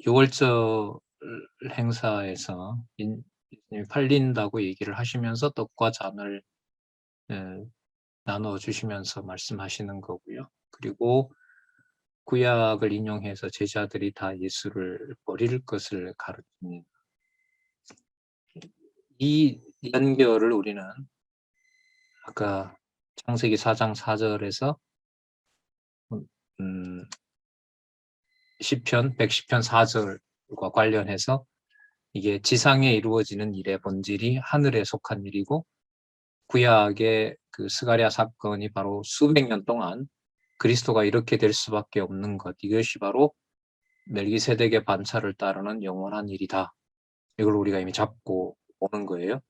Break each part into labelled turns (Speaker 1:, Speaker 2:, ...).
Speaker 1: 유월절 행사에서 예수님이 팔린다고 얘기를 하시면서 떡과 잔을 예 나눠 주시면서 말씀하시는 거고요. 그리고 구약을 인용해서 제자들이 다 예수를 버릴 것을 가르칩니다. 이 연결을 우리는 아까 창세기 4장 4절에서 음 음 시편 110편 4절과 관련해서 이게 지상에 이루어지는 일의 본질이 하늘에 속한 일이고 구약의 그 스가랴 사건이 바로 수백 년 동안 그리스도가 이렇게 될 수밖에 없는 것, 이것이 바로 멜기세덱의 반차를 따르는 영원한 일이다. 이걸 우리가 이미 잡고 오는 거예요.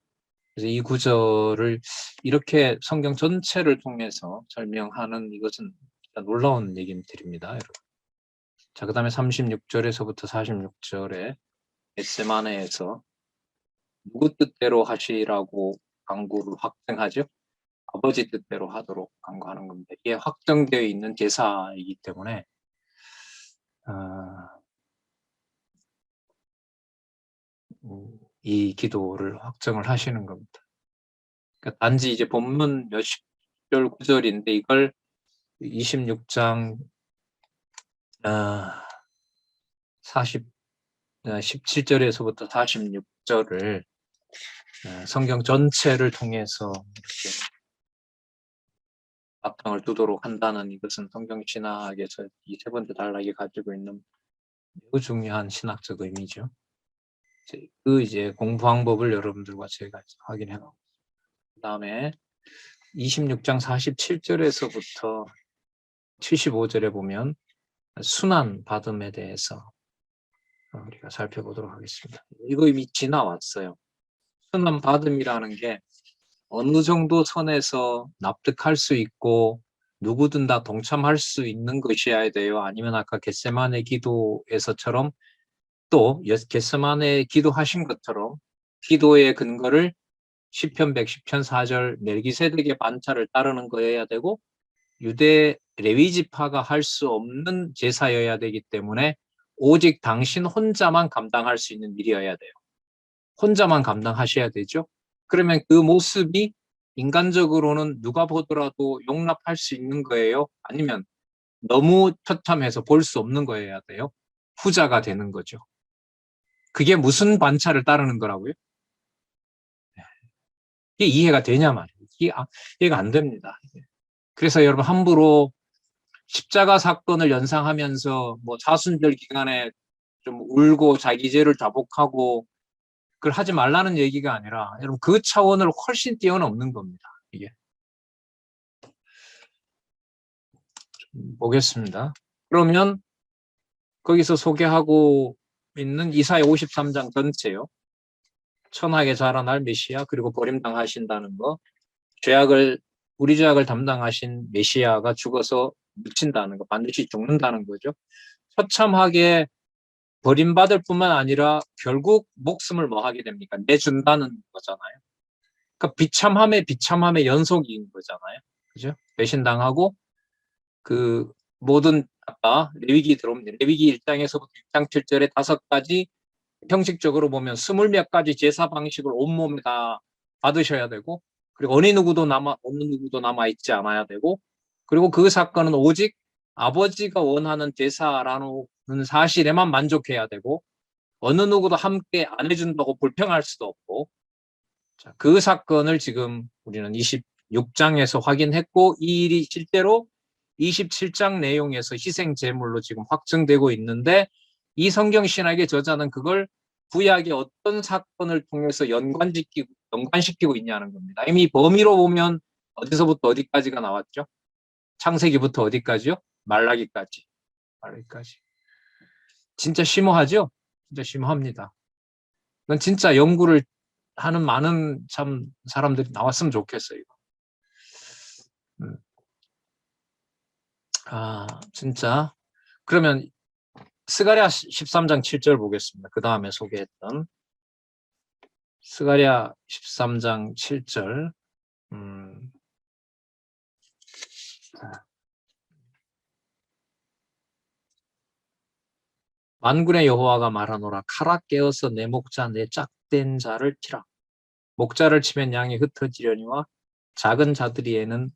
Speaker 1: 그래서 이 구절을 이렇게 성경 전체를 통해서 설명하는 이것은 놀라운 얘기들입니다, 여러분. 자, 그 다음에 36절에서부터 46절에 겟세마네에서 누구 뜻대로 하시라고 강구를 확정하죠. 아버지 뜻대로 하도록 강구하는 겁니다. 이게 확정되어 있는 제사이기 때문에 이 기도를 확정을 하시는 겁니다. 그러니까 단지 이제 본문 몇십 절 구절인데 이걸 26장 17절에서부터 46절을 성경 전체를 통해서 이렇게 바탕을 두도록 한다는 이것은 성경 신학에서 이 세 번째 단락이 가지고 있는 매우 중요한 신학적 의미죠. 이제 공부 방법을 여러분들과 제가 확인해 놓고 그다음에 26장 47절에서부터 75절에 보면 순환 받음에 대해서 우리가 살펴보도록 하겠습니다. 이거 이미 지나왔어요. 순환 받음이라는 게 어느 정도 선에서 납득할 수 있고 누구든 다 동참할 수 있는 것이어야 돼요. 아니면 아까 겟세마네 기도에서처럼 또 겟세마네 기도하신 것처럼 기도의 근거를 시편 110편 4절 멜기세덱의 반차를 따르는 거여야 되고 유대 레위 지파가 할 수 없는 제사여야 되기 때문에 오직 당신 혼자만 감당할 수 있는 일이어야 돼요. 혼자만 감당하셔야 되죠. 그러면 그 모습이 인간적으로는 누가 보더라도 용납할 수 있는 거예요? 아니면 너무 처참해서 볼 수 없는 거여야 돼요? 후자가 되는 거죠. 그게 무슨 반차를 따르는 거라고요? 이게 이해가 되냐 말이에요. 이해가 안 됩니다. 그래서 여러분 함부로 십자가 사건을 연상하면서 뭐 사순절 기간에 좀 울고 자기 죄를 자복하고 그걸 하지 말라는 얘기가 아니라 여러분 그 차원을 훨씬 뛰어넘는 겁니다. 이게 보겠습니다. 그러면 거기서 소개하고 있는 이사야 53장 전체요. 천하게 자라날 메시아 그리고 버림당하신다는 거, 우리 죄악을 담당하신 메시아가 죽어서 묻힌다는 거, 반드시 죽는다는 거죠. 처참하게 버림받을 뿐만 아니라 결국 목숨을 뭐 하게 됩니까? 내준다는 거잖아요. 그러니까 비참함의 연속인 거잖아요. 그죠? 배신당하고 그 모든 아까 레위기 들어오면 레위기 1장에서부터 6장 7절에 5가지 형식적으로 보면 20몇 가지 제사 방식을 온몸에 다 받으셔야 되고 그리고 어느 누구도 남아 있지 않아야 되고 그리고 그 사건은 오직 아버지가 원하는 제사라는 사실에만 만족해야 되고 어느 누구도 함께 안 해준다고 불평할 수도 없고 자, 그 사건을 지금 우리는 26장에서 확인했고 이 일이 실제로 27장 내용에서 희생 제물로 지금 확정되고 있는데 이 성경 신학의 저자는 그걸 구약의 어떤 사건을 통해서 연관시키고 있냐는 겁니다. 이미 범위로 보면 어디서부터 어디까지가 나왔죠? 창세기부터 어디까지요? 말라기까지. 진짜 심오하죠? 진짜 심오합니다. 이건 진짜 연구를 하는 많은 참 사람들이 나왔으면 좋겠어요. 진짜. 그러면 스가랴 13장 7절 보겠습니다. 그 다음에 소개했던 스가랴 13장 7절. 만군의 여호와가 말하노라. 칼아 깨어서 내 목자 내 짝된 자를 치라. 목자를 치면 양이 흩어지려니와 작은 자들이에는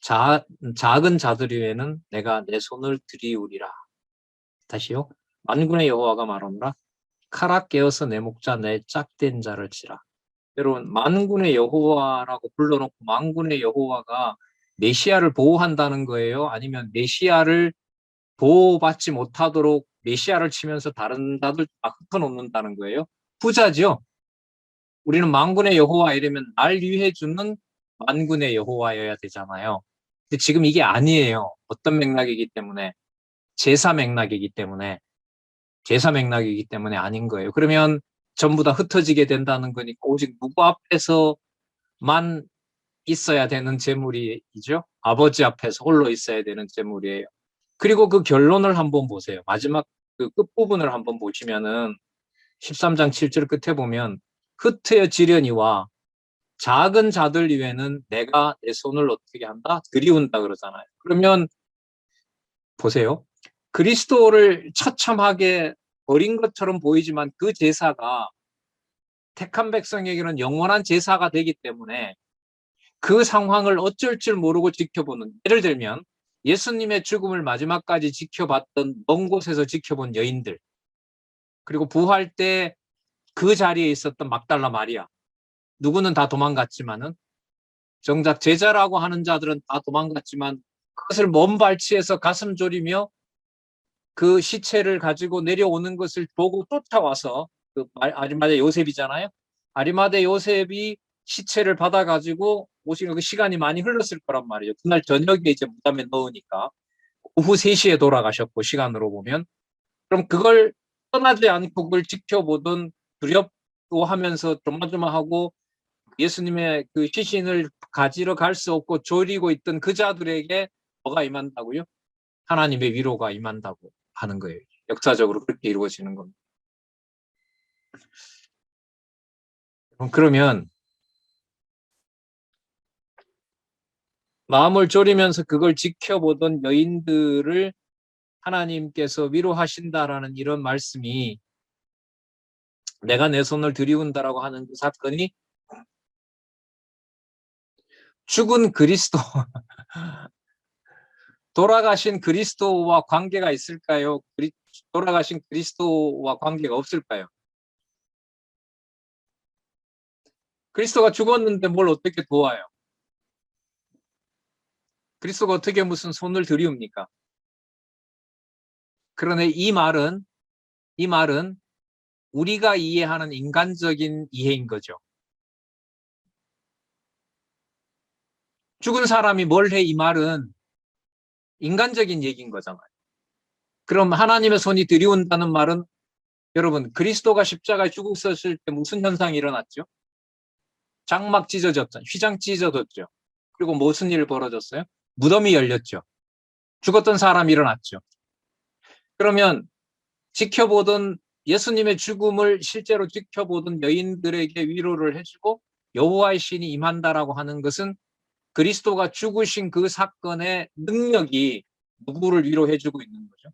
Speaker 1: 작은 자들이에는 내가 내 손을 들이우리라. 다시요. 만군의 여호와가 말하노라. 칼아 깨어서 내 목자 내 짝된 자를 치라. 여러분, 만군의 여호와라고 불러놓고 만군의 여호와가 메시아를 보호한다는 거예요? 아니면 메시아를 보호받지 못하도록 메시아를 치면서 다른 자들 다 흩어놓는다는 거예요? 후자죠. 우리는 만군의 여호와 이러면 날 위해 주는 만군의 여호와여야 되잖아요. 근데 지금 이게 아니에요. 어떤 맥락이기 때문에? 제사 맥락이기 때문에. 제사 맥락이기 때문에 아닌 거예요. 그러면 전부 다 흩어지게 된다는 거니까 오직 누구 앞에서만 있어야 되는 제물이죠. 아버지 앞에서 홀로 있어야 되는 제물이에요. 그리고 그 결론을 한번 보세요. 마지막 그 끝부분을 한번 보시면은 13장 7절 끝에 보면 흩어지려니와 작은 자들 위에는 내가 내 손을 어떻게 한다? 들이운다 그러잖아요. 그러면 보세요. 그리스도를 처참하게 버린 것처럼 보이지만 그 제사가 택한 백성에게는 영원한 제사가 되기 때문에 그 상황을 어쩔 줄 모르고 지켜보는, 예를 들면 예수님의 죽음을 마지막까지 지켜봤던 먼 곳에서 지켜본 여인들, 그리고 부활 때 그 자리에 있었던 막달라 마리아, 누구는 다 도망갔지만은 정작 제자라고 하는 자들은 다 도망갔지만 그것을 먼 발치에서 가슴 졸이며 그 시체를 가지고 내려오는 것을 보고 쫓아와서 그 아리마대 요셉이잖아요. 아리마대 요셉이 시체를 받아가지고 오시는 그 시간이 많이 흘렀을 거란 말이에요. 그날 저녁에 이제 무덤에 넣으니까 오후 3시에 돌아가셨고 시간으로 보면 그럼 그걸 떠나지 않고 그걸 지켜보던 두렵고하면서 조마조마하고 예수님의 그 시신을 가지러 갈 수 없고 졸이고 있던 그 자들에게 뭐가 임한다고요? 하나님의 위로가 임한다고 하는 거예요. 역사적으로 그렇게 이루어지는 겁니다. 그러면 마음을 졸이면서 그걸 지켜보던 여인들을 하나님께서 위로하신다라는 이런 말씀이 내가 내 손을 들이운다라고 하는 그 사건이 죽은 그리스도, 돌아가신 그리스도와 관계가 있을까요? 돌아가신 그리스도와 관계가 없을까요? 그리스도가 죽었는데 뭘 어떻게 도와요? 그리스도가 어떻게 무슨 손을 들이웁니까? 그러네 이 말은 우리가 이해하는 인간적인 이해인 거죠. 죽은 사람이 뭘 해? 이 말은 인간적인 얘기인 거잖아요. 그럼 하나님의 손이 들이운다는 말은 여러분 그리스도가 십자가에 죽었을 때 무슨 현상이 일어났죠? 장막 찢어졌죠. 휘장 찢어졌죠. 그리고 무슨 일 벌어졌어요? 무덤이 열렸죠. 죽었던 사람이 일어났죠. 그러면 지켜보던 예수님의 죽음을 실제로 지켜보던 여인들에게 위로를 해주고 여호와의 신이 임한다라고 하는 것은 그리스도가 죽으신 그 사건의 능력이 누구를 위로해주고 있는 거죠?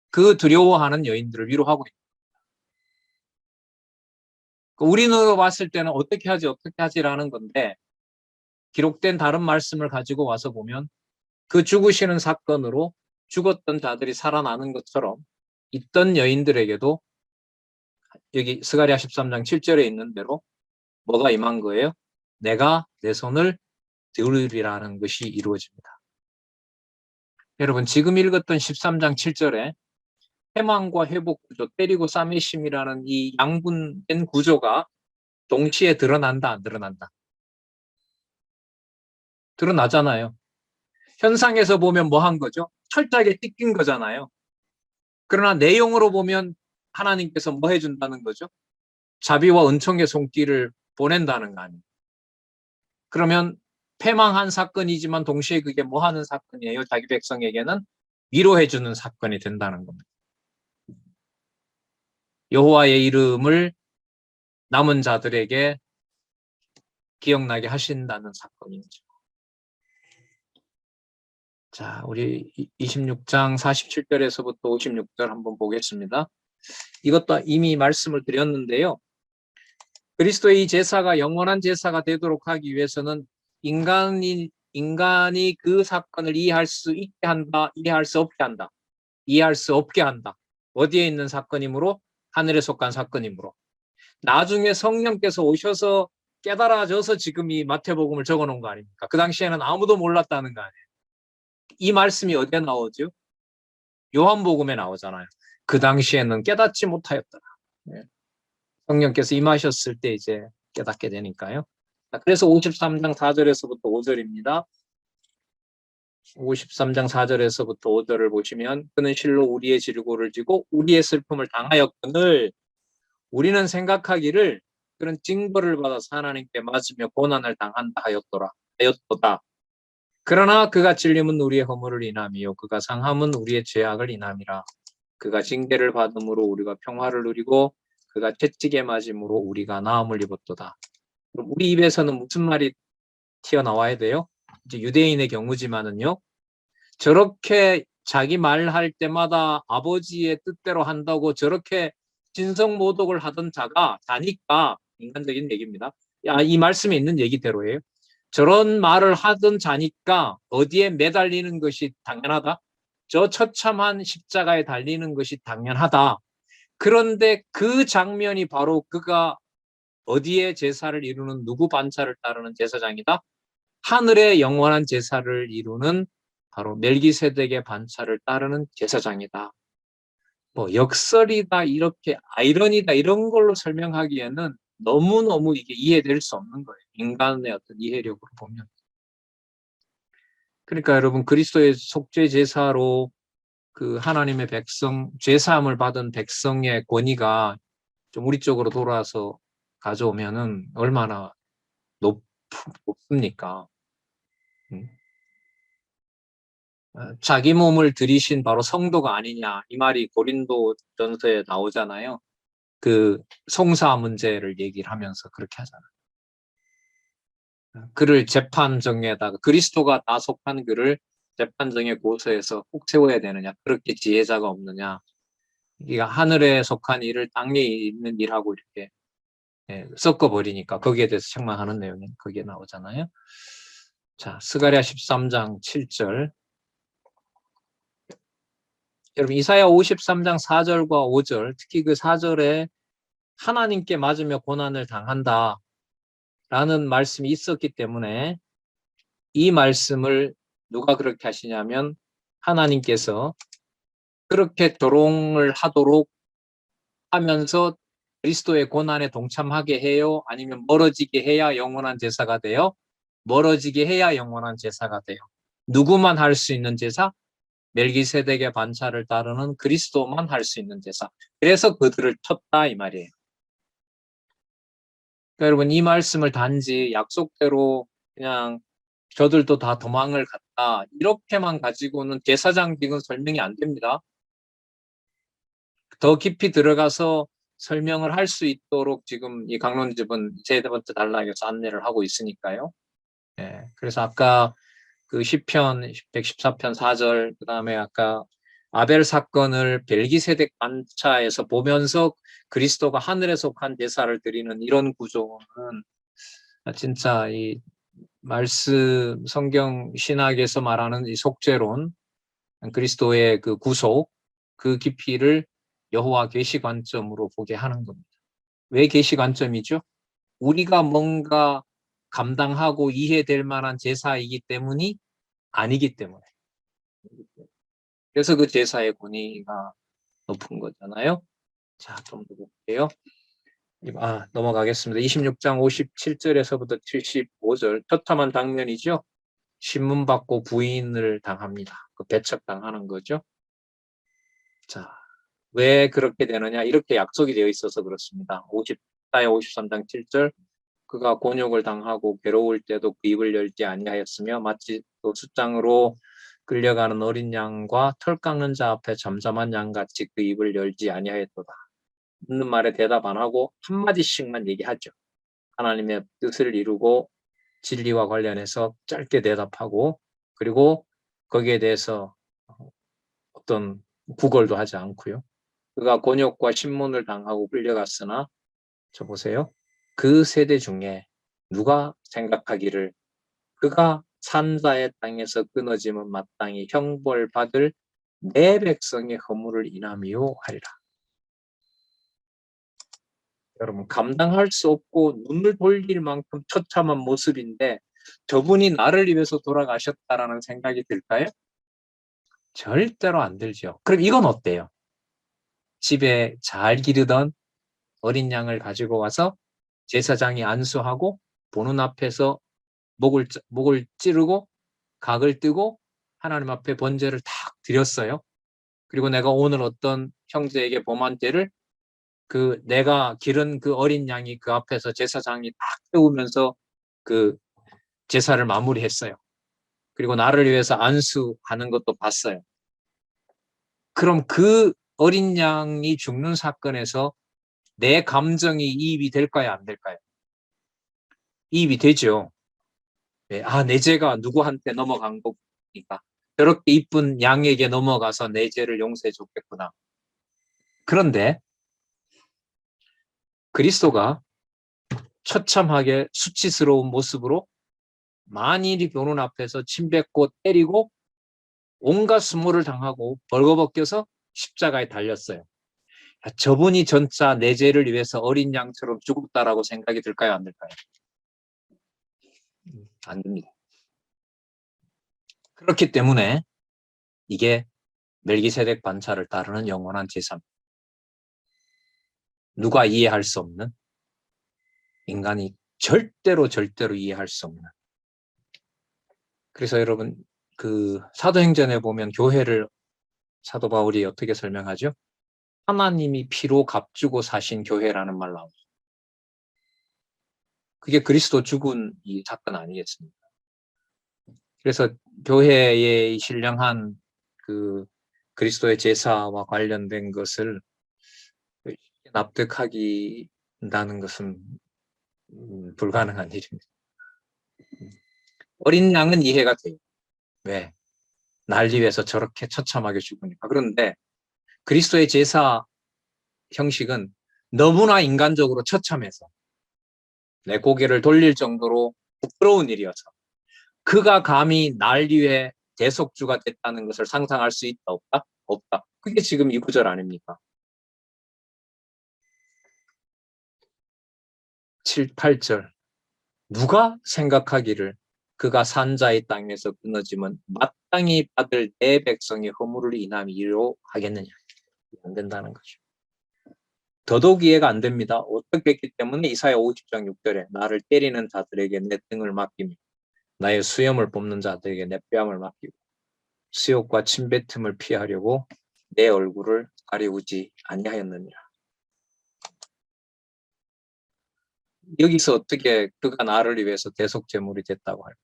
Speaker 1: 그 두려워하는 여인들을 위로하고 있는 거예요. 우리 눈으로 봤을 때는 어떻게 하지라는 건데 기록된 다른 말씀을 가지고 와서 보면 그 죽으시는 사건으로 죽었던 자들이 살아나는 것처럼 있던 여인들에게도 여기 스가랴 13장 7절에 있는 대로 뭐가 임한 거예요? 내가 내 손을 들으리라는 것이 이루어집니다. 여러분 지금 읽었던 13장 7절에 해망과 회복 구조, 때리고 싸매심이라는 이 양분된 구조가 동시에 드러난다, 안 드러난다? 드러나잖아요. 현상에서 보면 뭐 한 거죠? 철저하게 찢긴 거잖아요. 그러나 내용으로 보면 하나님께서 뭐 해준다는 거죠? 자비와 은총의 손길을 보낸다는 거 아니에요. 그러면 패망한 사건이지만 동시에 그게 뭐 하는 사건이에요? 자기 백성에게는 위로해주는 사건이 된다는 겁니다. 여호와의 이름을 남은 자들에게 기억나게 하신다는 사건이죠. 자, 우리 26장 47절에서부터 56절 한번 보겠습니다. 이것도 이미 말씀을 드렸는데요. 그리스도의 제사가 영원한 제사가 되도록 하기 위해서는 인간이 그 사건을 이해할 수 있게 한다, 이해할 수 없게 한다. 이해할 수 없게 한다. 어디에 있는 사건이므로? 하늘에 속한 사건이므로. 나중에 성령께서 오셔서 깨달아져서 지금 이 마태복음을 적어놓은 거 아닙니까? 그 당시에는 아무도 몰랐다는 거 아니에요. 이 말씀이 어디에 나오죠? 요한복음에 나오잖아요. 그 당시에는 깨닫지 못하였더라. 성령께서 임하셨을 때 이제 깨닫게 되니까요. 그래서 53장 4절에서부터 5절입니다. 53장 4절에서부터 5절을 보시면 그는 실로 우리의 질고를 지고 우리의 슬픔을 당하였거늘 우리는 생각하기를 그런 징벌을 받아서 하나님께 맞으며 고난을 당한다 하였도다. 그러나 그가 찔림은 우리의 허물을 인함이요 그가 상함은 우리의 죄악을 인함이라. 그가 징계를 받음으로 우리가 평화를 누리고 그가 채찍에 맞음으로 우리가 나음을 입었도다. 그럼 우리 입에서는 무슨 말이 튀어나와야 돼요? 이제 유대인의 경우지만은요. 저렇게 자기 말할 때마다 아버지의 뜻대로 한다고 저렇게 진성모독을 하던 자니까 인간적인 얘기입니다. 이 말씀에 있는 얘기대로예요. 저런 말을 하던 자니까 어디에 매달리는 것이 당연하다. 저 처참한 십자가에 달리는 것이 당연하다. 그런데 그 장면이 바로 그가 어디에 제사를 이루는 누구 반차를 따르는 제사장이다? 하늘의 영원한 제사를 이루는 바로 멜기세덱의 반차를 따르는 제사장이다. 뭐 역설이다, 이렇게 아이러니다 이런 걸로 설명하기에는 너무너무 이게 이해될 수 없는 거예요. 인간의 어떤 이해력으로 보면. 그러니까 여러분 그리스도의 속죄 제사로 그 하나님의 백성, 죄사함을 받은 백성의 권위가 좀 우리 쪽으로 돌아서 가져오면은 얼마나 높습니까? 자기 몸을 들이신 바로 성도가 아니냐 이 말이 고린도 전서에 나오잖아요. 그 송사 문제를 얘기를 하면서 그렇게 하잖아요. 그를 재판정에다가 그리스도가 다 속한 그를 재판정에 고소해서 꼭 세워야 되느냐, 그렇게 지혜자가 없느냐, 이가 하늘에 속한 일을 땅에 있는 일하고 이렇게 섞어버리니까 거기에 대해서 책망하는 내용이 거기에 나오잖아요. 자, 스가랴 13장 7절. 여러분 이사야 53장 4절과 5절, 특히 그 4절에 하나님께 맞으며 고난을 당한다 라는 말씀이 있었기 때문에 이 말씀을 누가 그렇게 하시냐면 하나님께서 그렇게 조롱을 하도록 하면서 그리스도의 고난에 동참하게 해요? 아니면 멀어지게 해야 영원한 제사가 돼요? 멀어지게 해야 영원한 제사가 돼요. 누구만 할 수 있는 제사? 멜기세덱의 반차를 따르는 그리스도만 할 수 있는 제사. 그래서 그들을 쳤다 이 말이에요. 그러니까 여러분 이 말씀을 단지 약속대로 그냥 저들도 다 도망을 갔다 이렇게만 가지고는 제사장직은 설명이 안 됩니다. 더 깊이 들어가서 설명을 할 수 있도록 지금 이 강론집은 세 번째 단락에서 안내를 하고 있으니까요. 그래서 아까 그 시편 114편 4절, 그 다음에 아까 아벨 사건을 벨기세덱 반차에서 보면서 그리스도가 하늘에 속한 제사를 드리는 이런 구조는 진짜 이 말씀 성경 신학에서 말하는 이 속죄론, 그리스도의 그 구속, 그 깊이를 여호와 계시 관점으로 보게 하는 겁니다. 왜 계시 관점이죠? 우리가 뭔가 감당하고 이해될 만한 제사이기 때문이 아니기 때문에. 그래서 그 제사의 권위가 높은 거잖아요. 자, 좀 더 볼게요. 넘어가겠습니다. 26장 57절에서부터 75절, 처참한 장면이죠. 신문 받고 부인을 당합니다. 그 배척당하는 거죠. 자, 왜 그렇게 되느냐? 이렇게 약속이 되어 있어서 그렇습니다. 53장 7절, 그가 곤욕을 당하고 괴로울 때도 그 입을 열지 아니하였으며 마치 또 숫장으로 끌려가는 어린 양과 털 깎는 자 앞에 잠잠한 양같이 그 입을 열지 아니하였도다. 묻는 말에 대답 안 하고 한마디씩만 얘기하죠. 하나님의 뜻을 이루고 진리와 관련해서 짧게 대답하고, 그리고 거기에 대해서 어떤 구걸도 하지 않고요. 그가 곤욕과 신문을 당하고 끌려갔으나 저 보세요. 그 세대 중에 누가 생각하기를 그가 산자의 땅에서 끊어지면 마땅히 형벌받을 내 백성의 허물을 인함이요 하리라. 여러분 감당할 수 없고 눈을 돌릴 만큼 처참한 모습인데 저분이 나를 위해서 돌아가셨다라는 생각이 들까요? 절대로 안 들죠. 그럼 이건 어때요? 집에 잘 기르던 어린 양을 가지고 와서 제사장이 안수하고 보는 앞에서 목을 찌르고 각을 뜨고 하나님 앞에 번제를 탁 드렸어요. 그리고 내가 오늘 어떤 형제에게 범한 죄를 그 내가 기른 그 어린 양이 그 앞에서 제사장이 딱 태우면서 그 제사를 마무리했어요. 그리고 나를 위해서 안수하는 것도 봤어요. 그럼 그 어린 양이 죽는 사건에서 내 감정이 이입이 될까요? 안 될까요? 이입이 되죠. 네, 내 죄가 누구한테 넘어간 거니까. 저렇게 이쁜 양에게 넘어가서 내 죄를 용서해 줬겠구나. 그런데 그리스도가 처참하게 수치스러운 모습으로 만일이 보는 앞에서 침뱉고 때리고 온갖 수모를 당하고 벌거벗겨서 십자가에 달렸어요. 저분이 전차 내 죄를 위해서 어린 양처럼 죽었다라고 생각이 들까요? 안 들까요? 안 듭니다. 그렇기 때문에 이게 멜기세덱 반차를 따르는 영원한 제사입니다. 누가 이해할 수 없는 인간이 절대로 이해할 수 없는. 그래서 여러분 그 사도행전에 보면 교회를 사도 바울이 어떻게 설명하죠? 하나님이 피로 값주고 사신 교회라는 말 나오죠. 그게 그리스도 죽은 이 사건 아니겠습니까? 그래서 교회의 신령한 그 그리스도의 제사와 관련된 것을 납득하기라는 것은 불가능한 일입니다. 어린 양은 이해가 돼요. 왜? 날 위해서 저렇게 처참하게 죽으니까. 그런데 그리스도의 제사 형식은 너무나 인간적으로 처참해서 내 고개를 돌릴 정도로 부끄러운 일이어서 그가 감히 날 위해 대속주가 됐다는 것을 상상할 수 있다 없다? 없다. 그게 지금 이 구절 아닙니까? 7, 8절 누가 생각하기를 그가 산자의 땅에서 끊어지면 마땅히 받을 내 백성의 허물을 인함이로 하겠느냐. 안 된다는 거죠. 더더욱 이해가 안 됩니다. 어떻게 했기 때문에 이사야 50장 6절에 나를 때리는 자들에게 내 등을 맡기며 나의 수염을 뽑는 자들에게 내 뺨을 맡기고 수욕과 침뱉음을 피하려고 내 얼굴을 가리우지 아니하였느니라. 여기서 어떻게 그가 나를 위해서 대속제물이 됐다고 할까?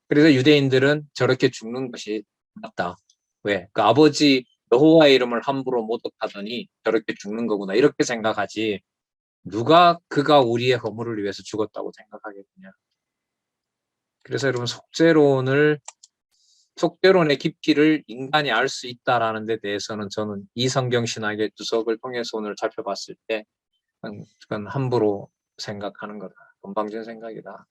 Speaker 1: 그래서 유대인들은 저렇게 죽는 것이 맞다. 왜? 그 아버지 여호와의 이름을 함부로 모독하더니 저렇게 죽는 거구나. 이렇게 생각하지. 누가 그가 우리의 허물을 위해서 죽었다고 생각하겠느냐. 그래서 여러분 속죄론의 깊이를 인간이 알 수 있다라는 데 대해서는 저는 이 성경 신학의 주석을 통해서 오늘 살펴봤을 때 그건 함부로 생각하는 거다. 건방진 생각이다.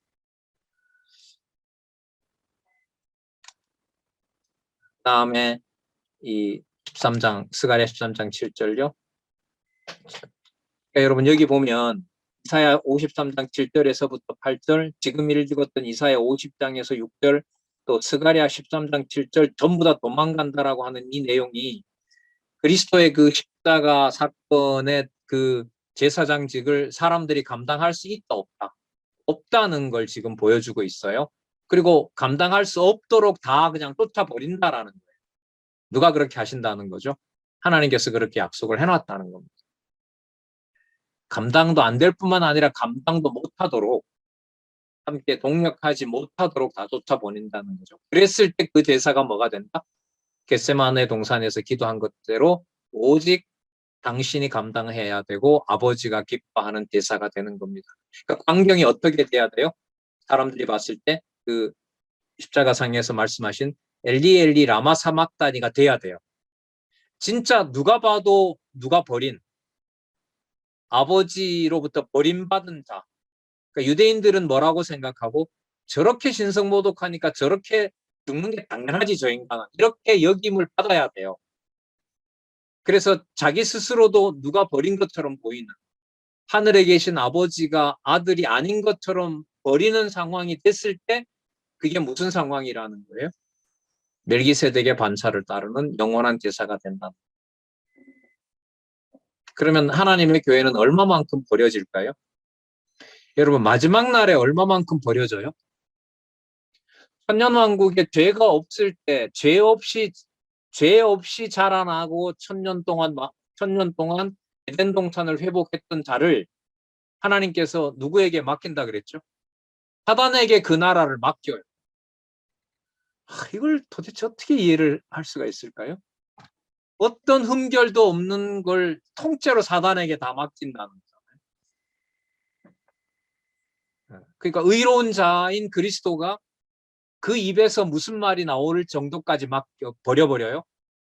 Speaker 1: 그다음에 이 13장 스가랴 13장 7절요. 그러니까 여러분 여기 보면 이사야 53장 7절에서부터 8절, 지금 읽었던 이사야 50장에서 6절, 또 스가랴 13장 7절 전부 다 도망간다라고 하는 이 내용이 그리스도의 그 십자가 사건의 그 제사장직을 사람들이 감당할 수 있다 없다? 없다는 걸 지금 보여주고 있어요. 그리고 감당할 수 없도록 다 그냥 쫓아버린다라는 거예요. 누가 그렇게 하신다는 거죠? 하나님께서 그렇게 약속을 해놨다는 겁니다. 감당도 안 될 뿐만 아니라 감당도 못하도록 함께 동력하지 못하도록 다 쫓아보낸다는 거죠. 그랬을 때 그 제사가 뭐가 된다? 겟세마네 동산에서 기도한 것대로 오직 당신이 감당해야 되고 아버지가 기뻐하는 제사가 되는 겁니다. 그러니까 광경이 어떻게 돼야 돼요? 사람들이 봤을 때 그 십자가상에서 말씀하신 엘리 엘리 라마 사막다니가 돼야 돼요. 진짜 누가 봐도 누가 버린, 아버지로부터 버림받은 자. 그러니까 유대인들은 뭐라고 생각하고, 저렇게 신성모독하니까 저렇게 죽는 게 당연하지 저 인간은, 이렇게 여김을 받아야 돼요. 그래서 자기 스스로도 누가 버린 것처럼 보이는, 하늘에 계신 아버지가 아들이 아닌 것처럼 버리는 상황이 됐을 때 그게 무슨 상황이라는 거예요? 멜기세덱의 반차를 따르는 영원한 제사가 된다. 그러면 하나님의 교회는 얼마만큼 버려질까요? 여러분, 마지막 날에 얼마만큼 버려져요? 천년왕국에 죄가 없을 때 죄 없이 자라나고 천년 동안 에덴 동산을 회복했던 자를 하나님께서 누구에게 맡긴다 그랬죠? 사단에게 그 나라를 맡겨요. 이걸 도대체 어떻게 이해를 할 수가 있을까요? 어떤 흠결도 없는 걸 통째로 사단에게 다 맡긴다는 거잖아요. 그러니까 의로운 자인 그리스도가 그 입에서 무슨 말이 나올 정도까지 버려버려요?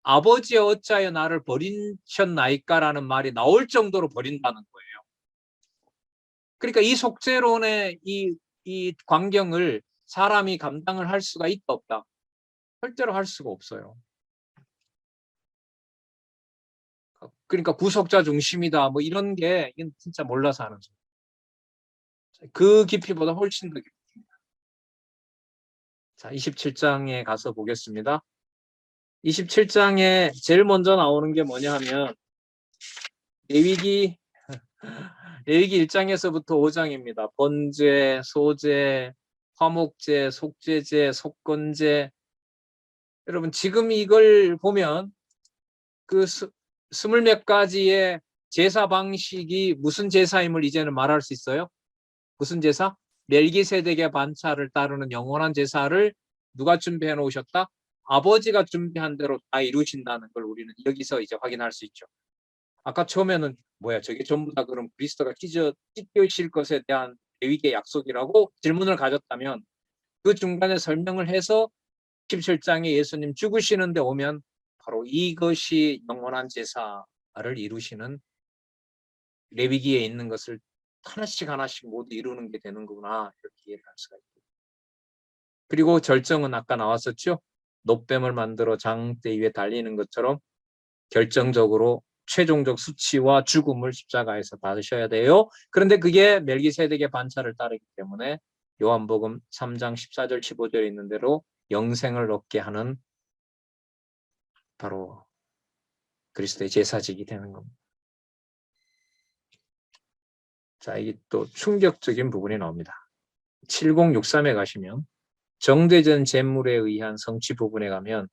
Speaker 1: 아버지여 어찌하여 나를 버리셨나이까라는 말이 나올 정도로 버린다는 거예요. 그러니까 이 속죄론의 이 광경을 사람이 감당을 할 수가 있다 없다? 절대로 할 수가 없어요. 그러니까 구속자 중심이다 뭐 이런 게 이건 진짜 몰라서 하는 소리. 그 깊이보다 훨씬 더 깊습니다. 자, 27장에 가서 보겠습니다. 27장에 제일 먼저 나오는 게 뭐냐 하면 레위기 1장에서부터 5장입니다. 번제, 소제, 화목제, 속죄제, 속건제. 여러분 지금 이걸 보면 그 20몇 가지의 제사 방식이 무슨 제사임을 이제는 말할 수 있어요? 무슨 제사? 멜기세덱의 반차를 따르는 영원한 제사를 누가 준비해 놓으셨다? 아버지가 준비한 대로 다 이루신다는 걸 우리는 여기서 이제 확인할 수 있죠. 아까 처음에는 뭐야 저게 전부 다 그럼 그리스도가 찢겨질 것에 대한 레위기의 약속이라고 질문을 가졌다면 그 중간에 설명을 해서 17장에 예수님 죽으시는데 오면 바로 이것이 영원한 제사를 이루시는 레위기에 있는 것을 하나씩 하나씩 모두 이루는 게 되는 거구나 이렇게 이해를 할 수가 있고, 그리고 절정은 아까 나왔었죠. 놋뱀을 만들어 장대 위에 달리는 것처럼 결정적으로 최종적 수치와 죽음을 십자가에서 받으셔야 돼요. 그런데 그게 멜기세덱의 반차를 따르기 때문에 요한복음 3장 14절 15절에 있는 대로 영생을 얻게 하는 바로 그리스도의 제사직이 되는 겁니다. 자, 이게 또 충격적인 부분이 나옵니다. 7063에 가시면 정죄전 제물에 의한 성취 부분에 가면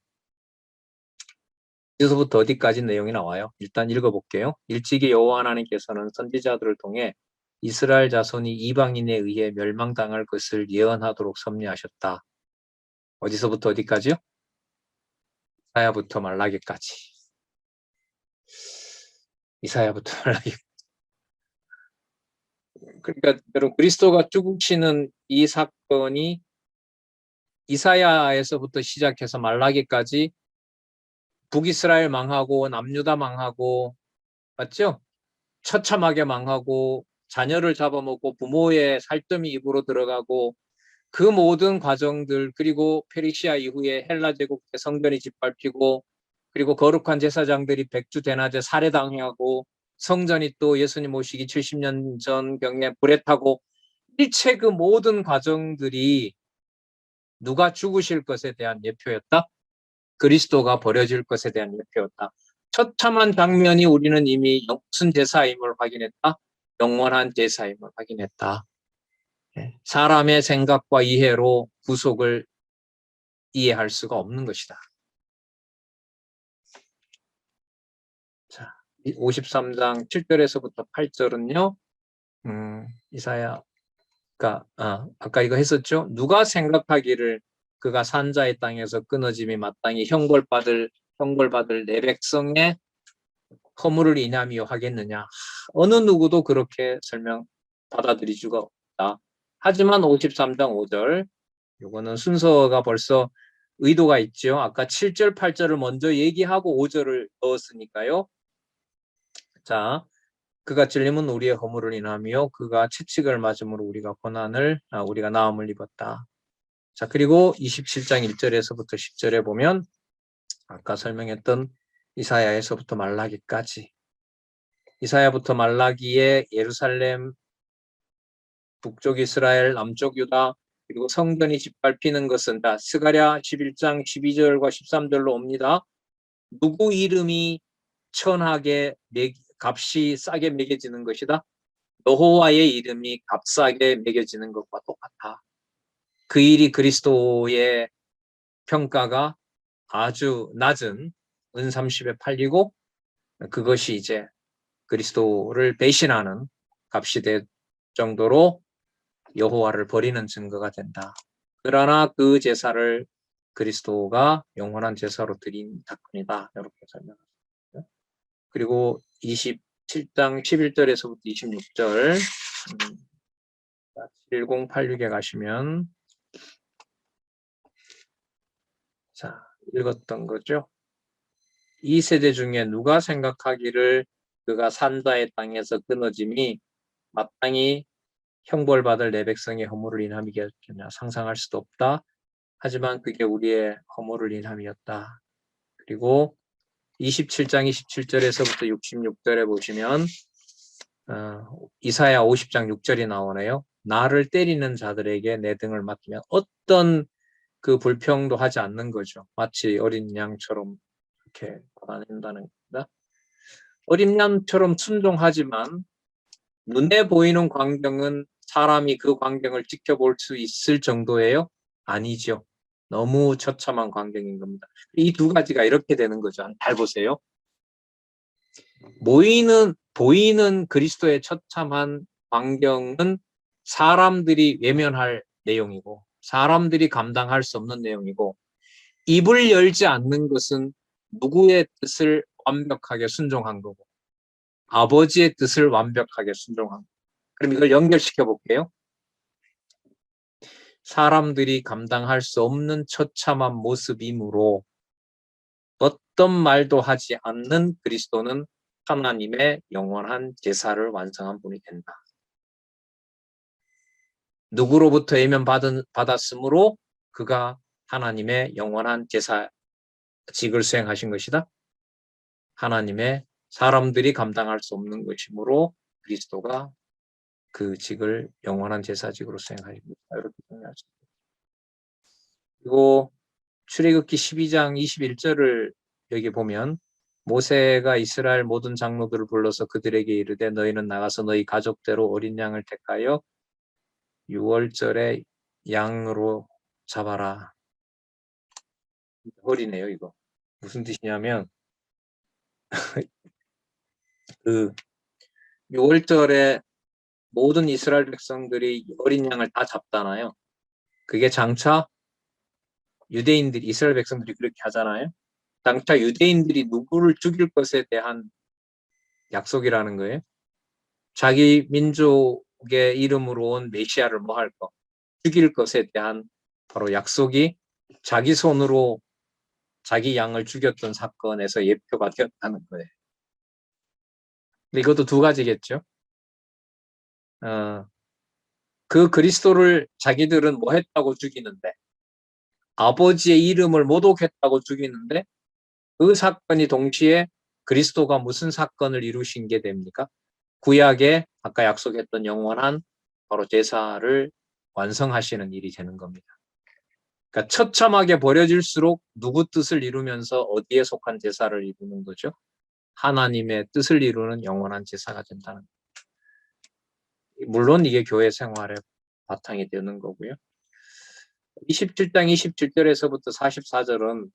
Speaker 1: 여기서부터 어디까지 내용이 나와요? 일단 읽어볼게요. 일찍이 여호와 하나님께서는 선지자들을 통해 이스라엘 자손이 이방인에 의해 멸망당할 것을 예언하도록 섭리하셨다. 어디서부터 어디까지요? 이사야부터 말라기까지. 이사야부터 말라기까지. 그러니까 여러분 그리스도가 죽으시는 이 사건이 이사야에서부터 시작해서 말라기까지 북이스라엘 망하고 남유다 망하고 맞죠? 처참하게 망하고 자녀를 잡아먹고 부모의 살점이 입으로 들어가고 그 모든 과정들, 그리고 페르시아 이후에 헬라 제국 때 성전이 짓밟히고 그리고 거룩한 제사장들이 백주대낮에 살해당하고 성전이 또 예수님 오시기 70년 전경에 불에 타고 일체 그 모든 과정들이 누가 죽으실 것에 대한 예표였다? 그리스도가 버려질 것에 대한 예표였다. 처참한 장면이 우리는 이미 무슨 제사임을 확인했다? 영원한 제사임을 확인했다. 사람의 생각과 이해로 구속을 이해할 수가 없는 것이다. 자, 53장 7절에서부터 8절은요. 이사야가 아까 이거 했었죠. 누가 생각하기를 그가 산자의 땅에서 끊어짐이 마땅히 형벌받을 내 백성의 허물을 인하며 하겠느냐. 어느 누구도 그렇게 받아들일 수가 없다. 하지만 53장 5절, 요거는 순서가 벌써 의도가 있죠. 아까 7절, 8절을 먼저 얘기하고 5절을 넣었으니까요. 자, 그가 찔림은 우리의 허물을 인하며 그가 채찍을 맞음으로 우리가 나음을 입었다. 자, 그리고 27장 1절에서부터 10절에 보면 아까 설명했던 이사야에서부터 말라기까지, 이사야부터 말라기에 예루살렘, 북쪽 이스라엘, 남쪽 유다, 그리고 성전이 짓밟히는 것은 다 스가랴 11장 12절과 13절로 옵니다. 누구 이름이 천하게 값이 싸게 매겨지는 것이다? 여호와의 이름이 값싸게 매겨지는 것과 똑같아. 그 일이 그리스도의 평가가 아주 낮은 은 30에 팔리고, 그것이 이제 그리스도를 배신하는 값이 될 정도로 여호와를 버리는 증거가 된다. 그러나 그 제사를 그리스도가 영원한 제사로 드린 사건이다. 이렇게 설명합니다. 그리고 27장 11절에서부터 26절 1086에 가시면 자, 읽었던 거죠. 이 세대 중에 누가 생각하기를 그가 산자의 땅에서 끊어짐이 마땅히 형벌받을 내 백성의 허물을 인함이겠느냐. 상상할 수도 없다. 하지만 그게 우리의 허물을 인함이었다. 그리고 27장 27절에서부터 66절에 보시면 이사야 50장 6절이 나오네요. 나를 때리는 자들에게 내 등을 맡기면 어떤 그 불평도 하지 않는 거죠. 마치 어린 양처럼 이렇게 받아낸다는 겁니다. 어린 양처럼 순종하지만 눈에 보이는 광경은 사람이 그 광경을 지켜볼 수 있을 정도예요? 아니죠. 너무 처참한 광경인 겁니다. 이 두 가지가 이렇게 되는 거죠. 잘 보세요. 보이는 그리스도의 처참한 광경은 사람들이 외면할 내용이고, 사람들이 감당할 수 없는 내용이고, 입을 열지 않는 것은 누구의 뜻을 완벽하게 순종한 거고, 아버지의 뜻을 완벽하게 순종한 거고. 그럼 이걸 연결시켜 볼게요. 사람들이 감당할 수 없는 처참한 모습이므로 어떤 말도 하지 않는 그리스도는 하나님의 영원한 제사를 완성한 분이 된다. 누구로부터 받았으므로 그가 하나님의 영원한 제사직을 수행하신 것이다. 하나님의 사람들이 감당할 수 없는 것이므로 그리스도가 그 직을 영원한 제사직으로 수행하신 것이다. 이렇게 정리할 수 있습니다. 그리고 출애굽기 12장 21절을 여기 보면 모세가 이스라엘 모든 장로들을 불러서 그들에게 이르되 너희는 나가서 너희 가족대로 어린 양을 택하여 6월절에 양으로 잡아라. 어리네요, 이거. 무슨 뜻이냐면 그 6월절에 모든 이스라엘 백성들이 어린 양을 다 잡잖아요. 그게 장차 유대인들이, 이스라엘 백성들이 그렇게 하잖아요. 장차 유대인들이 누구를 죽일 것에 대한 약속이라는 거예요. 자기 민족의 이름으로 온 메시아를 뭐 할 거, 죽일 것에 대한 바로 약속이 자기 손으로 자기 양을 죽였던 사건에서 예표가 되었다는 거예요. 근데 이것도 두 가지겠죠. 그 그리스도를 자기들은 뭐 했다고 죽이는데, 아버지의 이름을 모독했다고 죽이는데, 그 사건이 동시에 그리스도가 무슨 사건을 이루신 게 됩니까? 구약에 아까 약속했던 영원한 바로 제사를 완성하시는 일이 되는 겁니다. 그러니까 처참하게 버려질수록 누구 뜻을 이루면서 어디에 속한 제사를 이루는 거죠? 하나님의 뜻을 이루는 영원한 제사가 된다는 거예요. 물론 이게 교회 생활의 바탕이 되는 거고요. 27장 27절에서부터 44절은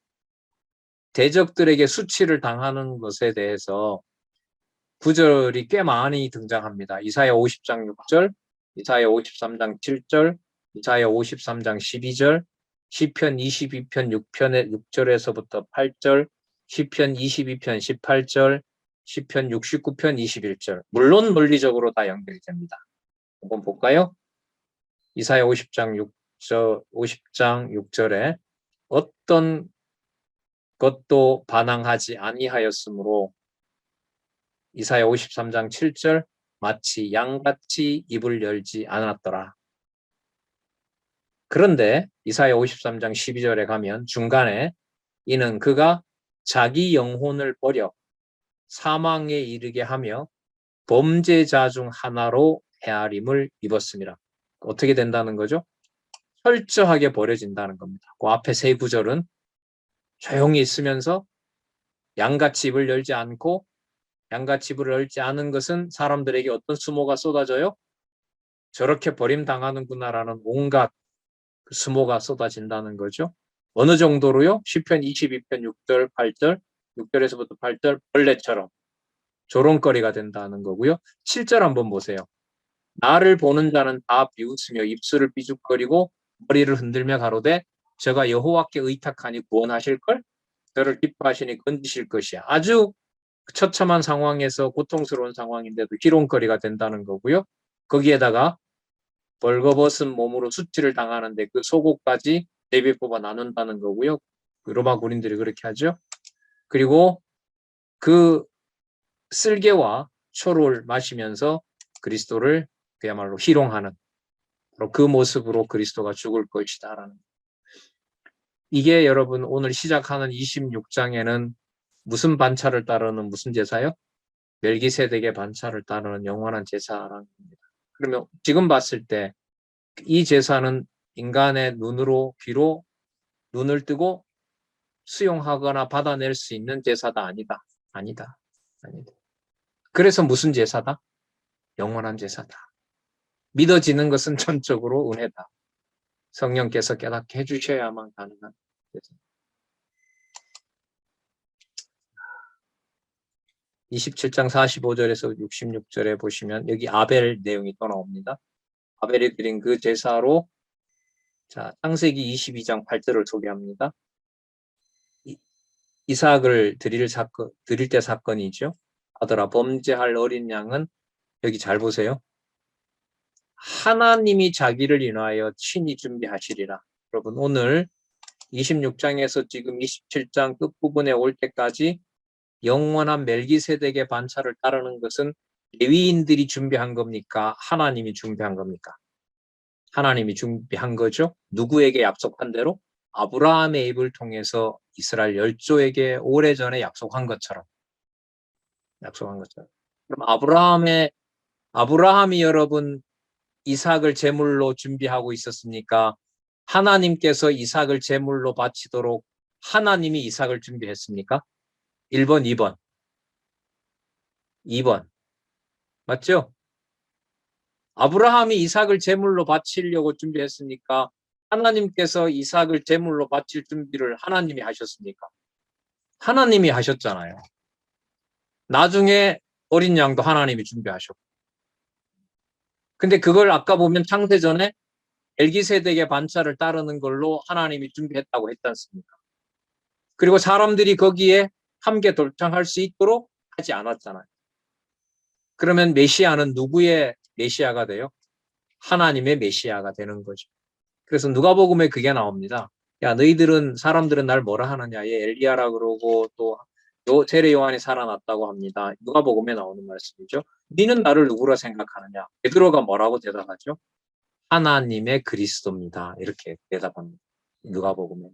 Speaker 1: 대적들에게 수치를 당하는 것에 대해서 구절이 꽤 많이 등장합니다. 이사야 50장 6절, 이사야 53장 7절, 이사야 53장 12절, 시편 22편 6절에서부터 8절, 시편 22편 18절, 시편 69편 21절. 물론 논리적으로 다 연결이 됩니다. 한번 볼까요? 이사야 50장 6절에 어떤 것도 반항하지 아니하였으므로 이사야 53장 7절 마치 양같이 입을 열지 않았더라. 그런데 이사야 53장 12절에 가면 중간에 이는 그가 자기 영혼을 버려 사망에 이르게 하며 범죄자 중 하나로 헤아림을 입었습니다. 어떻게 된다는 거죠? 철저하게 버려진다는 겁니다. 그 앞에 세 구절은 조용히 있으면서 양같이 입을 열지 않고 양같이 입을 열지 않은 것은 사람들에게 어떤 수모가 쏟아져요? 저렇게 버림당하는구나라는 온갖 수모가 쏟아진다는 거죠. 어느 정도로요? 시편 22편 6절, 8절, 6절에서부터 8절 벌레처럼 조롱거리가 된다는 거고요. 7절 한번 보세요. 나를 보는 자는 다 비웃으며 입술을 삐죽거리고 머리를 흔들며 가로되 저가 여호와께 의탁하니 구원하실걸? 저를 기뻐하시니 건지실 것이야. 아주 처참한 상황에서 고통스러운 상황인데도 희롱거리가 된다는 거고요. 거기에다가 벌거벗은 몸으로 수치를 당하는데 그 속옷까지 내비 뽑아 나눈다는 거고요. 로마 군인들이 그렇게 하죠. 그리고 그 쓸개와 초를 마시면서 그리스도를 그야말로 희롱하는 그 모습으로 그리스도가 죽을 것이다라는. 이게 여러분 오늘 시작하는 26장에는 무슨 반차를 따르는 무슨 제사요? 멜기세덱의 반차를 따르는 영원한 제사라는 겁니다. 그러면 지금 봤을 때 이 제사는 인간의 눈으로 귀로 눈을 뜨고 수용하거나 받아낼 수 있는 제사다. 아니다. 아니다. 아니다. 그래서 무슨 제사다? 영원한 제사다. 믿어지는 것은 전적으로 은혜다. 성령께서 깨닫게 해주셔야만 가능한 제사. 27장 45절에서 66절에 보시면 여기 아벨 내용이 또 나옵니다. 아벨이 드린 그 제사로 자, 창세기 22장 8절을 소개합니다. 이삭을 드릴 때 사건이죠. 아들아 범죄할 어린 양은 여기 잘 보세요. 하나님이 자기를 인하여 친히 준비하시리라. 여러분 오늘 26장에서 지금 27장 끝부분에 올 때까지 영원한 멜기세덱의 반차를 따르는 것은 레위인들이 준비한 겁니까? 하나님이 준비한 겁니까? 하나님이 준비한 거죠. 누구에게 약속한 대로? 아브라함의 입을 통해서 이스라엘 열조에게 오래전에 약속한 것처럼. 그럼 아브라함이 여러분 이삭을 제물로 준비하고 있었습니까? 하나님께서 이삭을 제물로 바치도록 하나님이 이삭을 준비했습니까? 1번, 2번. 2번. 맞죠? 아브라함이 이삭을 제물로 바치려고 준비했습니까? 하나님께서 이삭을 제물로 바칠 준비를 하나님이 하셨습니까? 하나님이 하셨잖아요. 나중에 어린 양도 하나님이 준비하셨고. 근데 그걸 아까 보면 창세전에 멜기세덱의 반차를 따르는 걸로 하나님이 준비했다고 했지 않습니까? 그리고 사람들이 거기에 함께 동참할 수 있도록 하지 않았잖아요. 그러면 메시아는 누구의 메시아가 돼요? 하나님의 메시아가 되는 거죠. 그래서 누가복음에 그게 나옵니다. 야, 너희들은 사람들은 날 뭐라 하느냐? 얘 엘리야라 그러고 또 세례 요한이 살아났다고 합니다. 누가복음에 나오는 말씀이죠. 너는 나를 누구라 생각하느냐? 베드로가 뭐라고 대답하죠? 하나님의 그리스도입니다. 이렇게 대답합니다. 누가복음에.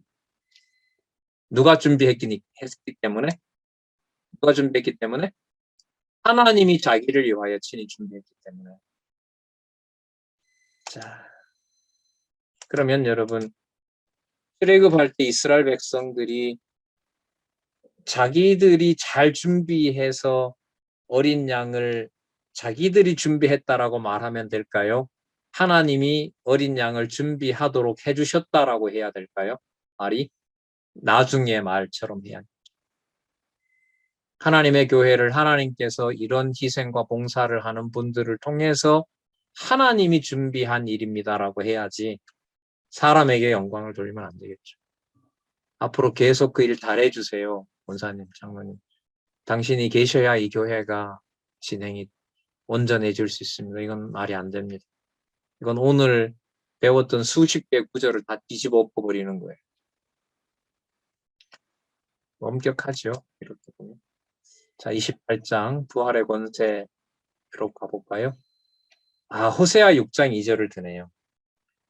Speaker 1: 누가 준비했기 때문에? 누가 준비했기 때문에? 하나님이 자기를 위하여 친히 준비했기 때문에. 자, 그러면 여러분 출애굽할 때 이스라엘 백성들이 자기들이 잘 준비해서 어린 양을 자기들이 준비했다라고 말하면 될까요? 하나님이 어린 양을 준비하도록 해주셨다라고 해야 될까요? 말이 나중에 말처럼 해야 돼요. 하나님의 교회를 하나님께서 이런 희생과 봉사를 하는 분들을 통해서 하나님이 준비한 일입니다라고 해야지 사람에게 영광을 돌리면 안 되겠죠. 앞으로 계속 그 일 잘해주세요. 원사님, 장로님. 당신이 계셔야 이 교회가 진행이 온전해질 수 있습니다. 이건 말이 안 됩니다. 이건 오늘 배웠던 수십 개 구절을 다 뒤집어 엎어버리는 거예요. 엄격하죠. 이렇게 보면. 자, 28장 부활의 권세로 가볼까요? 호세아 6장 2절을 드네요.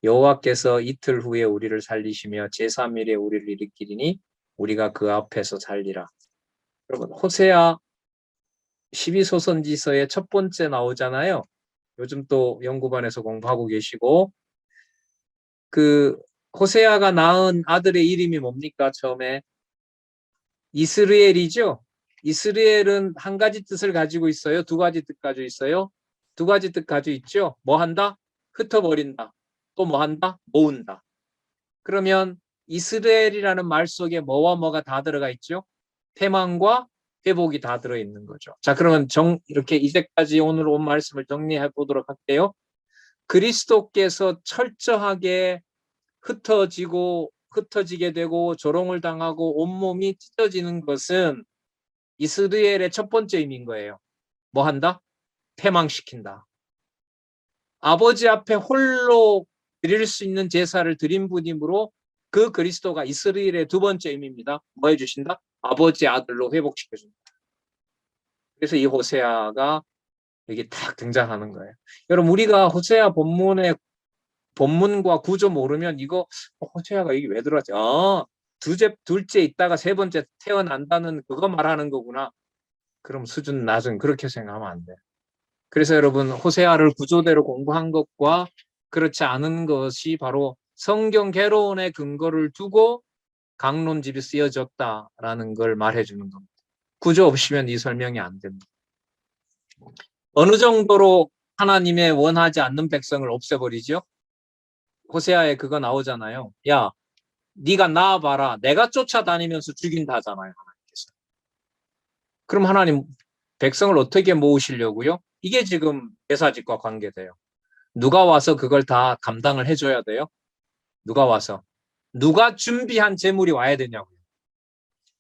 Speaker 1: 여호와께서 이틀 후에 우리를 살리시며 제3일에 우리를 일으키리니 우리가 그 앞에서 살리라. 여러분, 호세아 12소선지서의 첫 번째 나오잖아요. 요즘 또 연구반에서 공부하고 계시고, 그 호세아가 낳은 아들의 이름이 뭡니까? 처음에 이스라엘이죠. 이스라엘은 한 가지 뜻을 가지고 있어요. 두 가지 뜻 가지고 있어요. 두 가지 뜻 가지고 있죠. 뭐 한다? 흩어버린다. 또 뭐 한다? 모은다. 그러면 이스라엘이라는 말 속에 뭐와 뭐가 다 들어가 있죠? 패망과 회복이 다 들어있는 거죠. 자, 그러면 이렇게 이제까지 오늘 온 말씀을 정리해 보도록 할게요. 그리스도께서 철저하게 흩어지게 되고 조롱을 당하고 온몸이 찢어지는 것은 이스라엘의 첫 번째 의미인 거예요. 뭐 한다? 패망시킨다. 아버지 앞에 홀로 드릴 수 있는 제사를 드린 분이므로 그 그리스도가 이스라엘의 두 번째 의미입니다. 뭐 해주신다? 아버지 아들로 회복시켜준다. 그래서 이 호세아가 여기 딱 등장하는 거예요. 여러분, 우리가 호세아 본문과 구조 모르면 이거 호세아가 여기 왜 들어왔지? 둘째 있다가 세 번째 태어난다는 그거 말하는 거구나. 그럼 수준 낮은 그렇게 생각하면 안 돼. 그래서 여러분, 호세아를 구조대로 공부한 것과 그렇지 않은 것이 바로 성경 개론의 근거를 두고 강론집이 쓰여졌다라는 걸 말해주는 겁니다. 구조 없이면 이 설명이 안 됩니다. 어느 정도로 하나님의 원하지 않는 백성을 없애버리죠? 호세아에 그거 나오잖아요. 야, 네가 나와봐라. 내가 쫓아다니면서 죽인다잖아요. 하나님께서. 그럼 하나님 백성을 어떻게 모으시려고요? 이게 지금 제사직과 관계돼요. 누가 와서 그걸 다 감당을 해줘야 돼요? 누가 와서? 누가 준비한 재물이 와야 되냐고요.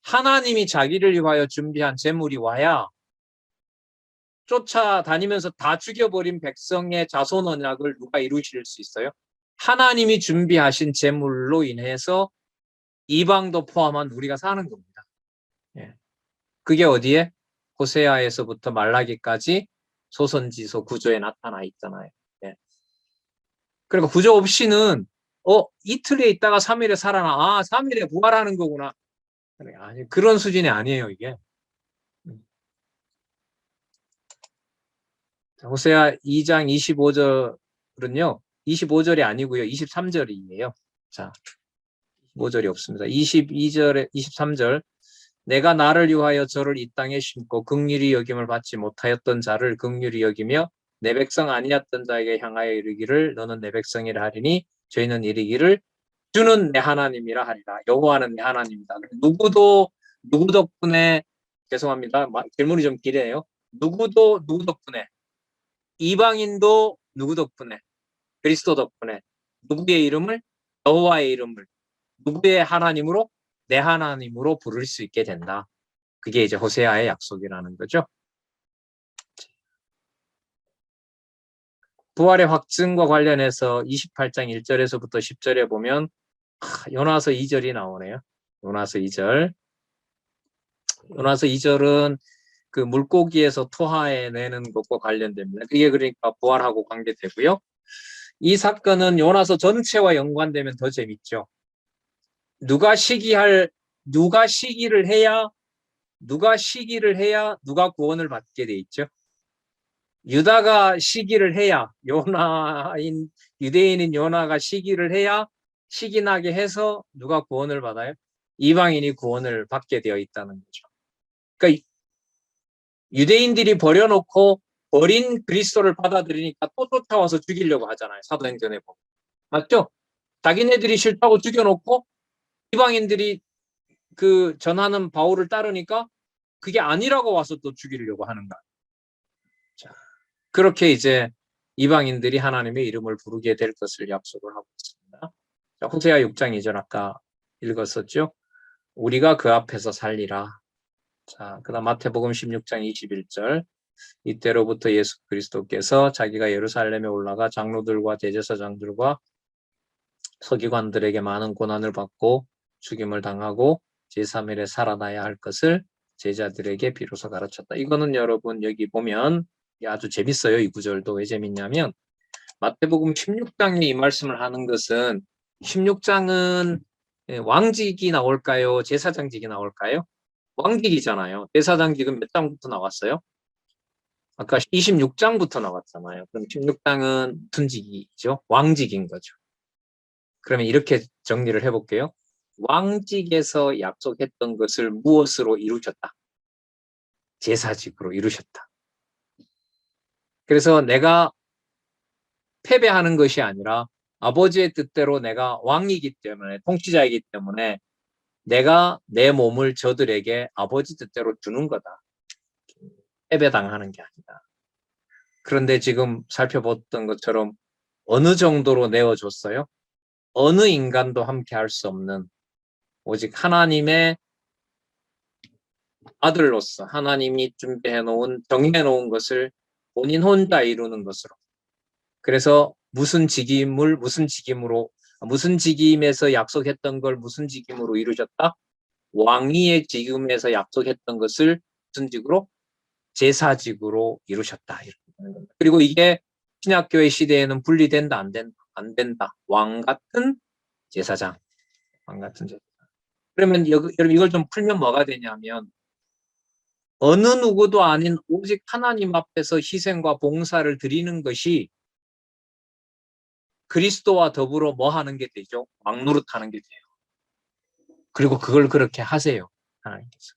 Speaker 1: 하나님이 자기를 위하여 준비한 재물이 와야 쫓아다니면서 다 죽여버린 백성의 자손 언약을 누가 이루실 수 있어요? 하나님이 준비하신 재물로 인해서 이방도 포함한 우리가 사는 겁니다. 예. 그게 어디에? 호세아에서부터 말라기까지 소선지서 구조에 나타나 있잖아요. 예. 그러니까 구조 없이는 이틀에 있다가 3일에 살아나. 3일에 부활하는 거구나. 아니, 그런 수준이 아니에요, 이게. 호세아 2장 25절은요. 25절이 아니고요. 23절이에요. 자, 25절이 없습니다. 22절에 23절. 내가 나를 위하여 저를 이 땅에 심고 긍휼히 여김을 받지 못하였던 자를 긍휼히 여기며 내 백성 아니었던 자에게 향하여 이르기를 너는 내 백성이라 하리니 저희는 이르기를 주는 내 하나님이라 하리라. 여호와는 내 하나님이다. 누구 덕분에 죄송합니다. 질문이 좀 길어요. 누구 덕분에 이방인도 누구 덕분에 그리스도 덕분에 누구의 이름을 여호와의 이름을 누구의 하나님으로 내 하나님으로 부를 수 있게 된다. 그게 이제 호세아의 약속이라는 거죠. 부활의 확증과 관련해서 28장 1절에서부터 10절에 보면 요나서 2절이 나오네요. 요나서 2절. 요나서 2절은 그 물고기에서 토하해내는 것과 관련됩니다. 그게 그러니까 부활하고 관계되고요. 이 사건은 요나서 전체와 연관되면 더 재밌죠. 누가 시기를 해야 누가 구원을 받게 돼 있죠. 유다가 시기를 해야 유대인인 요나가 시기를 해야 시기나게 해서 누가 구원을 받아요? 이방인이 구원을 받게 되어 있다는 거죠. 그러니까 유대인들이 버려놓고 어린 그리스도를 받아들이니까 또 쫓아와서 죽이려고 하잖아요. 사도행전에 보면. 맞죠? 자기네들이 싫다고 죽여놓고 이방인들이 그 전하는 바울을 따르니까 그게 아니라고 와서 또 죽이려고 하는 거야. 자, 그렇게 이제 이방인들이 하나님의 이름을 부르게 될 것을 약속을 하고 있습니다. 자, 호세아 6장 2절 아까 읽었었죠? 우리가 그 앞에서 살리라. 자, 그다음 마태복음 16장 21절. 이때로부터 예수 그리스도께서 자기가 예루살렘에 올라가 장로들과 대제사장들과 서기관들에게 많은 고난을 받고 죽임을 당하고 제3일에 살아나야 할 것을 제자들에게 비로소 가르쳤다. 이거는 여러분 여기 보면 아주 재밌어요. 이 구절도 왜 재밌냐면 마태복음 16장에 이 말씀을 하는 것은 16장은 왕직이 나올까요? 제사장직이 나올까요? 왕직이잖아요. 제사장직은 몇 장부터 나왔어요? 아까 26장부터 나왔잖아요. 그럼 16장은 무슨 직이죠? 왕직인 거죠. 그러면 이렇게 정리를 해볼게요. 왕직에서 약속했던 것을 무엇으로 이루셨다? 제사직으로 이루셨다. 그래서 내가 패배하는 것이 아니라 아버지의 뜻대로 내가 왕이기 때문에, 통치자이기 때문에 내가 내 몸을 저들에게 아버지 뜻대로 주는 거다. 패배당하는 게 아니다. 그런데 지금 살펴봤던 것처럼 어느 정도로 내어줬어요? 어느 인간도 함께 할 수 없는 오직 하나님의 아들로서 하나님이 준비해 놓은, 정해 놓은 것을 본인 혼자 이루는 것으로. 그래서 무슨 직임에서 약속했던 걸 무슨 직임으로 이루셨다? 왕위의 직임에서 약속했던 것을 무슨 직으로? 제사직으로 이루셨다. 그리고 이게 신약교회 시대에는 분리된다, 안 된다. 왕 같은 제사장. 왕 같은 제사장. 그러면 여러분 이걸 좀 풀면 뭐가 되냐면 어느 누구도 아닌 오직 하나님 앞에서 희생과 봉사를 드리는 것이 그리스도와 더불어 뭐 하는 게 되죠? 왕노릇 하는 게 돼요. 그리고 그걸 그렇게 하세요. 하나님께서.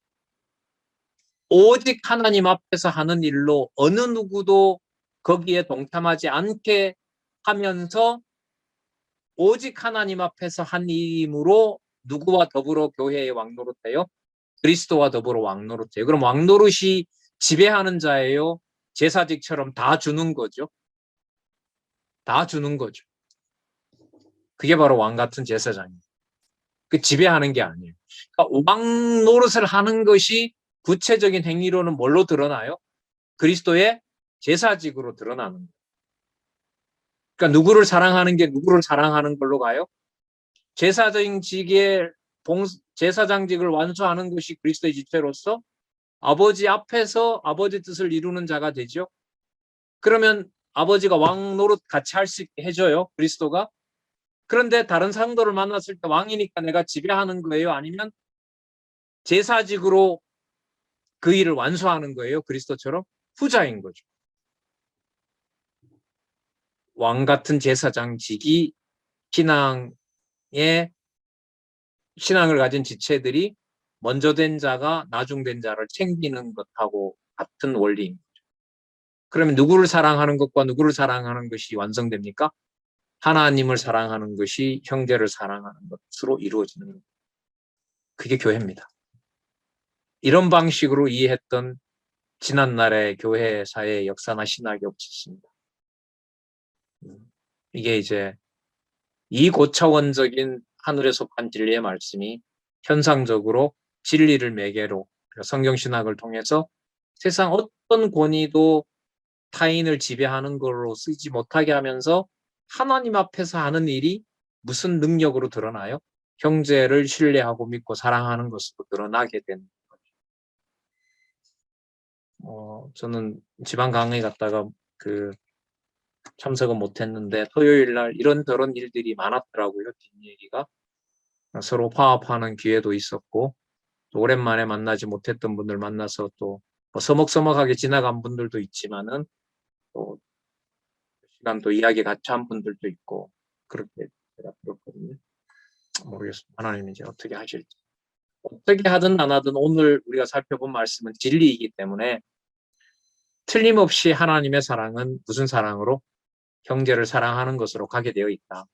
Speaker 1: 오직 하나님 앞에서 하는 일로 어느 누구도 거기에 동참하지 않게 하면서 오직 하나님 앞에서 한 일이므로 누구와 더불어 교회의 왕노릇해요? 그리스도와 더불어 왕노릇해요. 그럼 왕노릇이 지배하는 자예요? 제사직처럼 다 주는 거죠. 다 주는 거죠. 그게 바로 왕 같은 제사장이에요. 그 지배하는 게 아니에요. 그러니까 왕 노릇을 하는 것이 구체적인 행위로는 뭘로 드러나요? 그리스도의 제사직으로 드러나는 거예요. 그러니까 누구를 사랑하는 게 누구를 사랑하는 걸로 가요? 제사장직을 완수하는 것이 그리스도의 지체로서 아버지 앞에서 아버지 뜻을 이루는 자가 되죠. 그러면 아버지가 왕 노릇 같이 할 수 있게 해줘요. 그리스도가. 그런데 다른 상도를 만났을 때 왕이니까 내가 지배하는 거예요? 아니면 제사직으로 그 일을 완수하는 거예요? 그리스도처럼? 후자인 거죠. 왕 같은 제사장직이 신앙을 가진 지체들이 먼저 된 자가 나중된 자를 챙기는 것하고 같은 원리인 거죠. 그러면 누구를 사랑하는 것과 누구를 사랑하는 것이 완성됩니까? 하나님을 사랑하는 것이 형제를 사랑하는 것으로 이루어지는 겁니다. 그게 교회입니다. 이런 방식으로 이해했던 지난날의 교회 사회의 역사나 신학이 없었습니다. 이게 이제 이 고차원적인 하늘에 속한 진리의 말씀이 현상적으로 진리를 매개로 성경신학을 통해서 세상 어떤 권위도 타인을 지배하는 걸로 쓰지 못하게 하면서 하나님 앞에서 하는 일이 무슨 능력으로 드러나요? 형제를 신뢰하고 믿고 사랑하는 것으로 드러나게 된 거죠. 저는 지방 강의 갔다가 참석은 못했는데 토요일 날 이런저런 일들이 많았더라고요. 뒷얘기가. 서로 화합하는 기회도 있었고 또 오랜만에 만나지 못했던 분들 만나서 또 서먹서먹하게 지나간 분들도 있지만은 또 시간 또 이야기 같이 한 분들도 있고 그렇게 제가 들었거든요. 모르겠습니다. 하나님이 이제 어떻게 하실지. 어떻게 하든 안 하든 오늘 우리가 살펴본 말씀은 진리이기 때문에 틀림없이 하나님의 사랑은 무슨 사랑으로? 형제를 사랑하는 것으로 가게 되어 있다.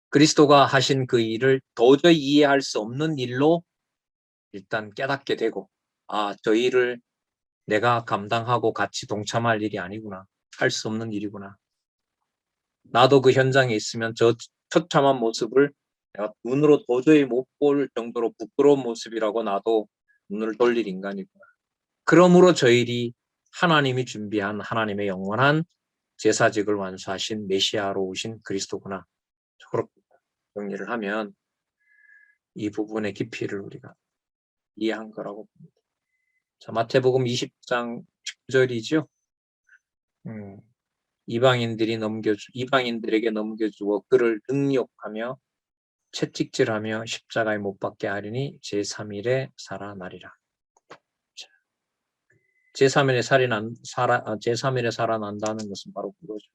Speaker 1: 그리스도가 하신 그 일을 도저히 이해할 수 없는 일로 일단 깨닫게 되고 저 일을 내가 감당하고 같이 동참할 일이 아니구나. 할 수 없는 일이구나. 나도 그 현장에 있으면 저 처참한 모습을 내가 눈으로 도저히 못 볼 정도로 부끄러운 모습이라고 나도 눈을 돌릴 인간이구나. 그러므로 저 일이 하나님이 준비한 하나님의 영원한 제사직을 완수하신 메시아로 오신 그리스도구나. 그렇게 정리를 하면 이 부분의 깊이를 우리가 이해한 거라고 봅니다. 자, 마태복음 20장 9절이죠. 이방인들에게 넘겨주어 그를 능욕하며 채찍질하며 십자가에 못 박게 하리니 제3일에 살아나리라. 제3일에 살아난다는 것은 바로 그거죠.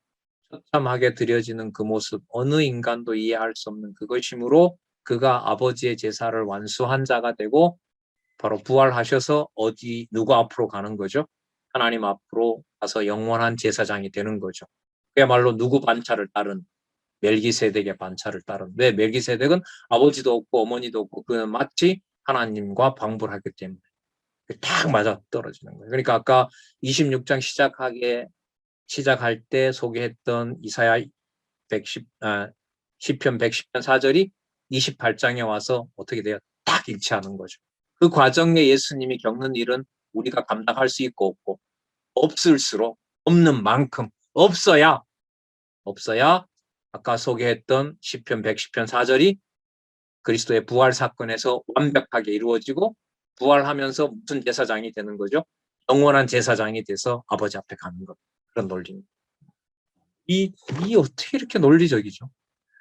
Speaker 1: 처참하게 드려지는 그 모습, 어느 인간도 이해할 수 없는 그것이므로 그가 아버지의 제사를 완수한 자가 되고 바로 부활하셔서 누구 앞으로 가는 거죠? 하나님 앞으로 가서 영원한 제사장이 되는 거죠. 그야말로 누구 반차를 따른, 멜기세덱의 반차를 따른. 왜? 멜기세덱은 아버지도 없고 어머니도 없고 그는 마치 하나님과 방불하기 때문에 딱 맞아 떨어지는 거예요. 그러니까 아까 26장 시작할 때 소개했던 이사야 시편 110편 4절이 28장에 와서 어떻게 돼요? 딱 일치하는 거죠. 그 과정에 예수님이 겪는 일은 우리가 감당할 수 있고 없고, 없을수록 없는 만큼 없어야 아까 소개했던 시편 110편 4절이 그리스도의 부활 사건에서 완벽하게 이루어지고 부활하면서 무슨 제사장이 되는 거죠? 영원한 제사장이 돼서 아버지 앞에 가는 것. 그런 논리입니다. 이 어떻게 이렇게 논리적이죠?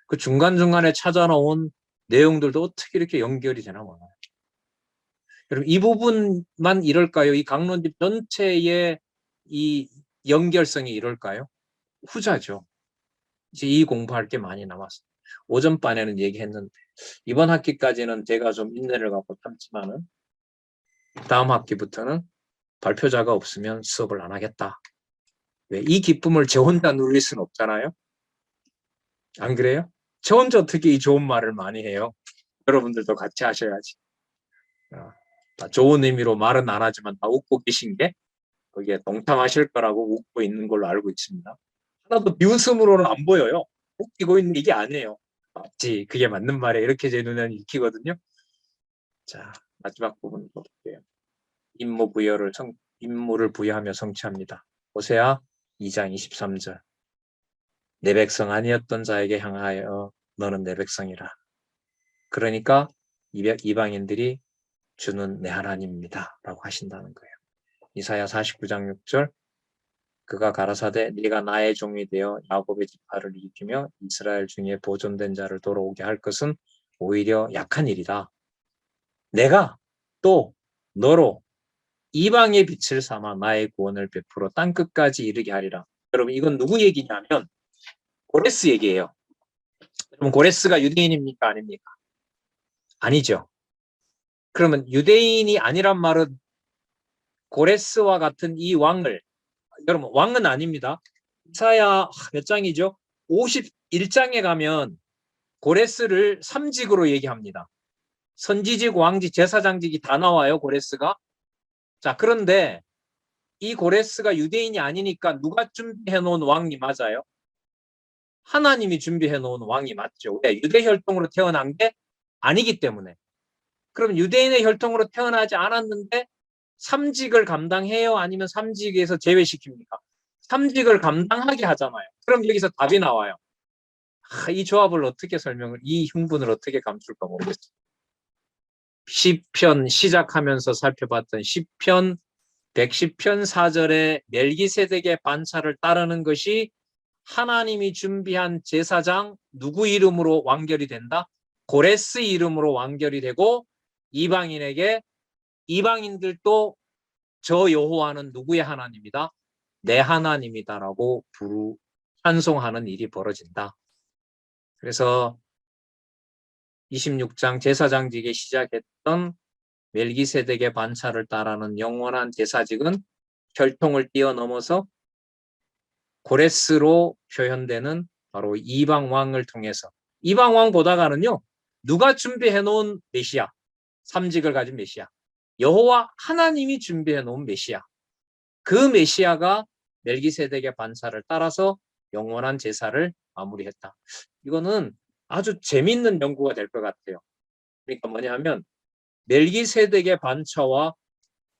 Speaker 1: 그 중간중간에 찾아나온 내용들도 어떻게 이렇게 연결이 되나 몰라요. 여러분, 이 부분만 이럴까요? 이 강론집 전체의 이 연결성이 이럴까요? 후자죠. 이제 이 공부할 게 많이 남았어요. 오전반에는 얘기했는데 이번 학기까지는 제가 좀 인내를 갖고 참지만은 다음 학기부터는 발표자가 없으면 수업을 안 하겠다. 왜? 이 기쁨을 저 혼자 누릴 수는 없잖아요. 안 그래요? 저 혼자 어떻게 이 좋은 말을 많이 해요? 여러분들도 같이 하셔야지. 좋은 의미로 말은 안 하지만 다 웃고 계신 게 거기에 동참하실 거라고 웃고 있는 걸로 알고 있습니다. 하나도 비웃음으로는 안 보여요. 웃기고 있는 이게 아니에요. 맞지, 그게 맞는 말이에요. 이렇게 제 눈에는 익히거든요. 자, 마지막 부분 볼게요. 임무를 부여하며 성취합니다. 호세아 2장 23절. 내 백성 아니었던 자에게 향하여 너는 내 백성이라. 그러니까 이방인들이 주는 내 하나님입니다 라고 하신다는 거예요. 이사야 49장 6절. 그가 가라사대 네가 나의 종이 되어 야곱의 지파를 일으키며 이스라엘 중에 보존된 자를 돌아오게 할 것은 오히려 약한 일이다. 내가 또 너로 이방의 빛을 삼아 나의 구원을 베풀어 땅끝까지 이르게 하리라. 여러분, 이건 누구 얘기냐면 고레스 얘기예요. 그럼 고레스가 유대인입니까? 아닙니까? 아니죠. 그러면 유대인이 아니란 말은 고레스와 같은 이 왕을, 여러분, 왕은 아닙니다. 이사야 몇 장이죠? 51장에 가면 고레스를 삼직으로 얘기합니다. 선지직, 왕직, 제사장직이 다 나와요, 고레스가. 자, 그런데 이 고레스가 유대인이 아니니까 누가 준비해 놓은 왕이 맞아요? 하나님이 준비해 놓은 왕이 맞죠. 왜? 유대 혈통으로 태어난 게 아니기 때문에. 그럼 유대인의 혈통으로 태어나지 않았는데 삼직을 감당해요? 아니면 삼직에서 제외시킵니까? 삼직을 감당하게 하잖아요. 그럼 여기서 답이 나와요. 이 조합을 어떻게 이 흥분을 어떻게 감출까 모르겠어요. 시편 시작하면서 살펴봤던 시편 110편 4절에 멜기세덱의 반차를 따르는 것이 하나님이 준비한 제사장 누구 이름으로 완결이 된다? 고레스 이름으로 완결이 되고 이방인들도 저 여호와는 누구의 하나님이다? 내 하나님이다라고 찬송하는 일이 벌어진다. 그래서 26장 제사장직에 시작했던 멜기세덱의 반차를 따르는 영원한 제사직은 혈통을 뛰어넘어서 고레스로 표현되는 바로 이방 왕을 통해서, 이방 왕 보다가는요, 누가 준비해 놓은 메시아, 삼직을 가진 메시아, 여호와 하나님이 준비해 놓은 메시아, 그 메시아가 멜기세덱의 반차를 따라서 영원한 제사를 마무리했다. 이거는 아주 재밌는 연구가 될 것 같아요. 그러니까 뭐냐면 멜기세덱의 반차와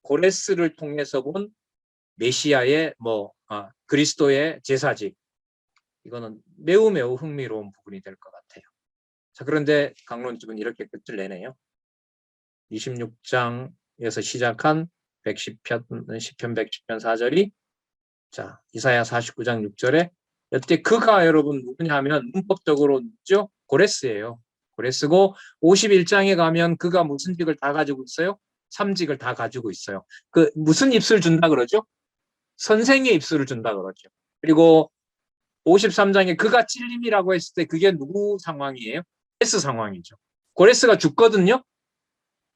Speaker 1: 고레스를 통해서 본 메시아의 그리스도의 제사직, 이거는 매우 흥미로운 부분이 될 것 같아요. 자, 그런데 강론집은 이렇게 끝을 내네요. 26장에서 시작한 110편, 10편, 110편 4절이 자, 이사야 49장 6절에 여태 그가 여러분 누구냐 하면 문법적으로 누구죠? 고레스예요. 고레스고 51장에 가면 그가 무슨 직을 다 가지고 있어요? 3직을 다 가지고 있어요. 그 무슨 입술 준다 그러죠? 선생의 입술을 준다 그러죠. 그리고 53장에 그가 찔림이라고 했을 때 그게 누구 상황이에요? 고레스 상황이죠. 고레스가 죽거든요.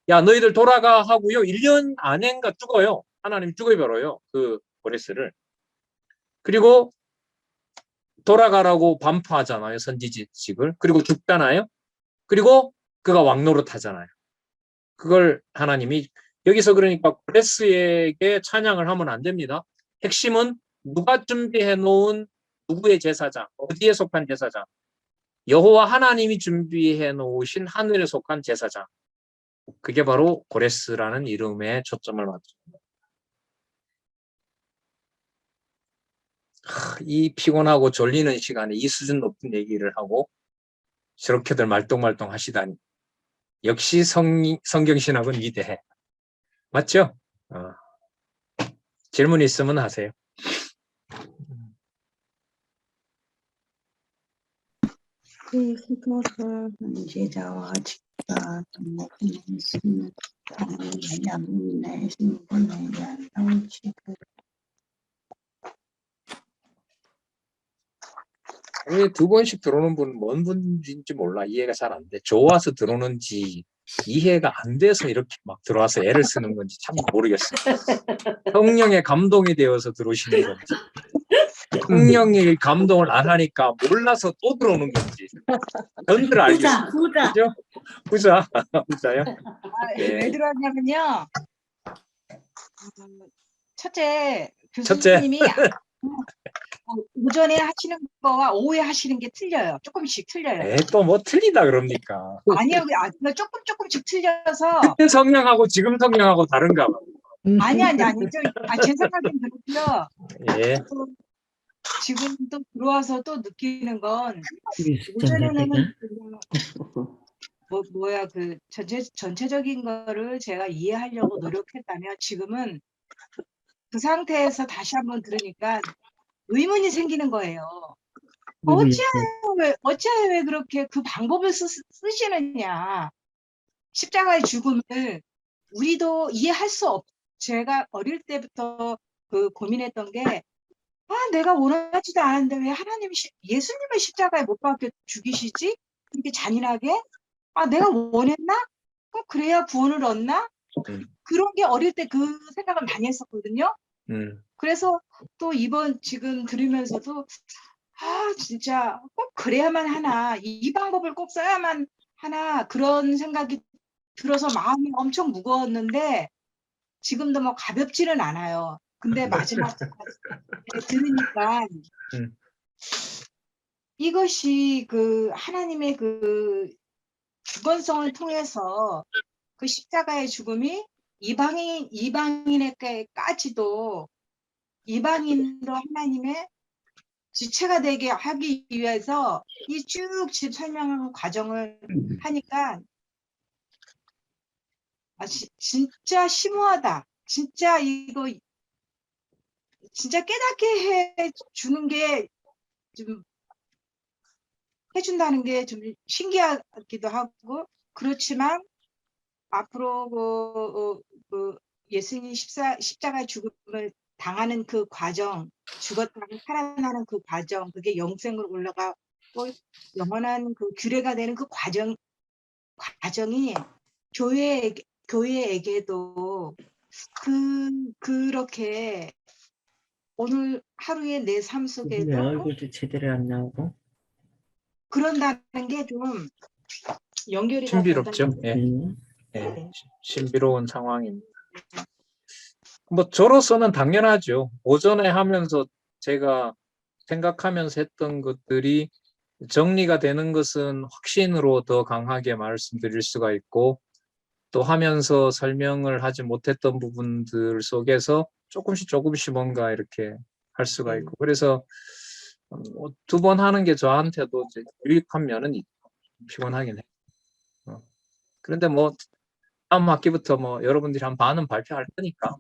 Speaker 1: 야, 너희들 돌아가 하고요. 1년 안엔가 죽어요. 하나님 죽여버려요. 그 고레스를. 그리고 돌아가라고 반포하잖아요. 선지직을. 그리고 죽잖아요. 그리고 그가 왕노릇 하잖아요. 그걸 하나님이 여기서 그러니까 고레스에게 찬양을 하면 안 됩니다. 핵심은 누가 준비해 놓은 누구의 제사장, 어디에 속한 제사장? 여호와 하나님이 준비해 놓으신 하늘에 속한 제사장. 그게 바로 고레스라는 이름에 초점을 맞춥니다. 이 피곤하고 졸리는 시간에 이 수준 높은 얘기를 하고 저렇게들 말똥말똥 하시다니. 역시 성경신학은 위대해. 맞죠? 질문 있으면 하세요.
Speaker 2: 그 수도를 제자와 직과 동목은 있으면 양내 신분에 대한 정치를
Speaker 1: 왜 두 번씩 들어오는 분은 뭔 분인지 몰라. 이해가 잘 안 돼. 좋아서 들어오는지 이해가 안 돼서 이렇게 막 들어와서 애를 쓰는 건지 참 모르겠어요. 성령의 감동이 되어서 들어오시는 건지 성령의 감동을 안 하니까 몰라서 또 들어오는 건지 전들 알겠습니다.
Speaker 3: 후자.
Speaker 1: 그죠? 후자. 후자요?
Speaker 4: 왜
Speaker 1: 네.
Speaker 4: 들어왔냐면요. 첫째,
Speaker 1: 첫째.
Speaker 4: 교수님이 오전에 하시는 거와 오후에 하시는 게 틀려요. 조금씩 틀려요.
Speaker 1: 또 뭐 틀리다 그럽니까?
Speaker 4: 아니요, 조금씩 틀려서.
Speaker 1: 그때 성령하고 지금 성령하고 다른가 봐.
Speaker 4: 아니. 제 생각엔 그렇고요.
Speaker 1: 예.
Speaker 4: 또 지금 또 들어와서 또 느끼는 건
Speaker 3: 숫자가
Speaker 4: 오전에는
Speaker 3: 내가
Speaker 4: 뭐야 그 전체적인 거를 제가 이해하려고 노력했다면 지금은 그 상태에서 다시 한번 들으니까 의문이 생기는 거예요. 어찌하여 왜 그렇게 그 방법을 쓰시느냐. 십자가의 죽음을 우리도 이해할 수 없. 제가 어릴 때부터 그 고민했던 게 내가 원하지도 않았는데 왜 하나님이 예수님을 십자가에 못 박혀 죽이시지? 이렇게 잔인하게? 내가 원했나? 그래야 구원을 얻나? 그런 게 어릴 때 그 생각을 많이 했었거든요. 그래서 또 이번 지금 들으면서도 진짜 꼭 그래야만 하나, 이 방법을 꼭 써야만 하나, 그런 생각이 들어서 마음이 엄청 무거웠는데 지금도 뭐 가볍지는 않아요. 근데 마지막에 들으니까 이것이 그 하나님의 그 주권성을 통해서 그 십자가의 죽음이 이방인에게까지도 이방인도 하나님의 지체가 되게 하기 위해서 이 쭉 설명하는 과정을 하니까 진짜 심오하다. 진짜 이거 진짜 깨닫게 해주는 게 좀 해준다는 게 좀 신기하기도 하고 그렇지만 앞으로 그 예수님 십자가 죽음을 당하는 그 과정, 죽었다가 살아나는 그 과정, 그게 영생으로 올라가고 영원한 그 규례가 되는 그 과정이 교회에게도 그렇게 오늘 하루의 내 삶
Speaker 3: 왜
Speaker 4: 속에도
Speaker 3: 얼굴도 제대로 안 나오고
Speaker 4: 그런다는 게 좀 연결이 다
Speaker 1: 신비롭죠.
Speaker 4: 된다는
Speaker 1: 예. 신비로운 상황입니다. 뭐 저로서는 당연하죠. 오전에 하면서 제가 생각하면서 했던 것들이 정리가 되는 것은 확신으로 더 강하게 말씀드릴 수가 있고 또 하면서 설명을 하지 못했던 부분들 속에서 조금씩 뭔가 이렇게 할 수가 있고 그래서 두 번 하는 게 저한테도 유익한 면은 있고 피곤하긴 해. 그런데 뭐 다음 학기부터 뭐 여러분들이 한 반은 발표할 거니까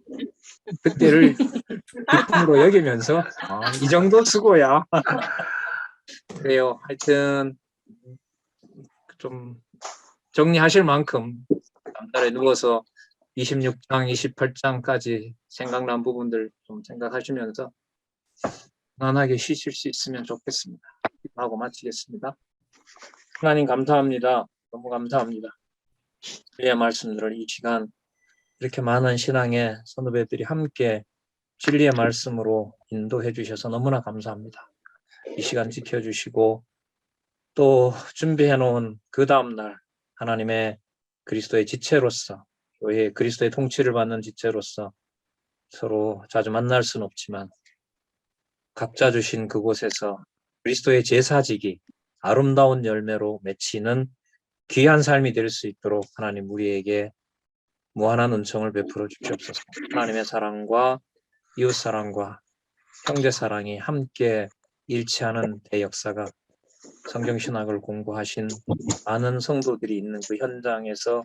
Speaker 1: 그때를 기쁨으로 여기면서 이 정도 수고야. 그래요. 하여튼 좀 정리하실 만큼 다음 달에 누워서 26장, 28장까지 생각난 부분들 좀 생각하시면서 편안하게 쉬실 수 있으면 좋겠습니다. 하고 마치겠습니다. 하나님 감사합니다. 너무 감사합니다. 진리의 말씀들을 이 시간 이렇게 많은 신앙의 선후배들이 함께 진리의 말씀으로 인도해 주셔서 너무나 감사합니다. 이 시간 지켜주시고 또 준비해 놓은 그 다음날 하나님의 그리스도의 지체로서 교회의 그리스도의 통치를 받는 지체로서 서로 자주 만날 수는 없지만 각자 주신 그곳에서 그리스도의 제사지기 아름다운 열매로 맺히는 귀한 삶이 될 수 있도록 하나님 우리에게 무한한 은총을 베풀어 주시옵소서. 하나님의 사랑과 이웃사랑과 형제사랑이 함께 일치하는 대역사가 성경신학을 공부하신 많은 성도들이 있는 그 현장에서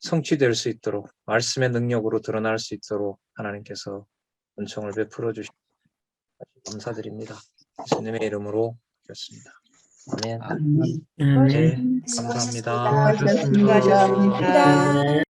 Speaker 1: 성취될 수 있도록 말씀의 능력으로 드러날 수 있도록 하나님께서 은총을 베풀어 주시옵소서. 감사드립니다. 예수님의 이름으로 드렸습니다. 아멘.
Speaker 2: 아멘.
Speaker 3: 아멘.
Speaker 1: 네, 감사합니다.
Speaker 2: 수고하셨습니다.
Speaker 3: 네.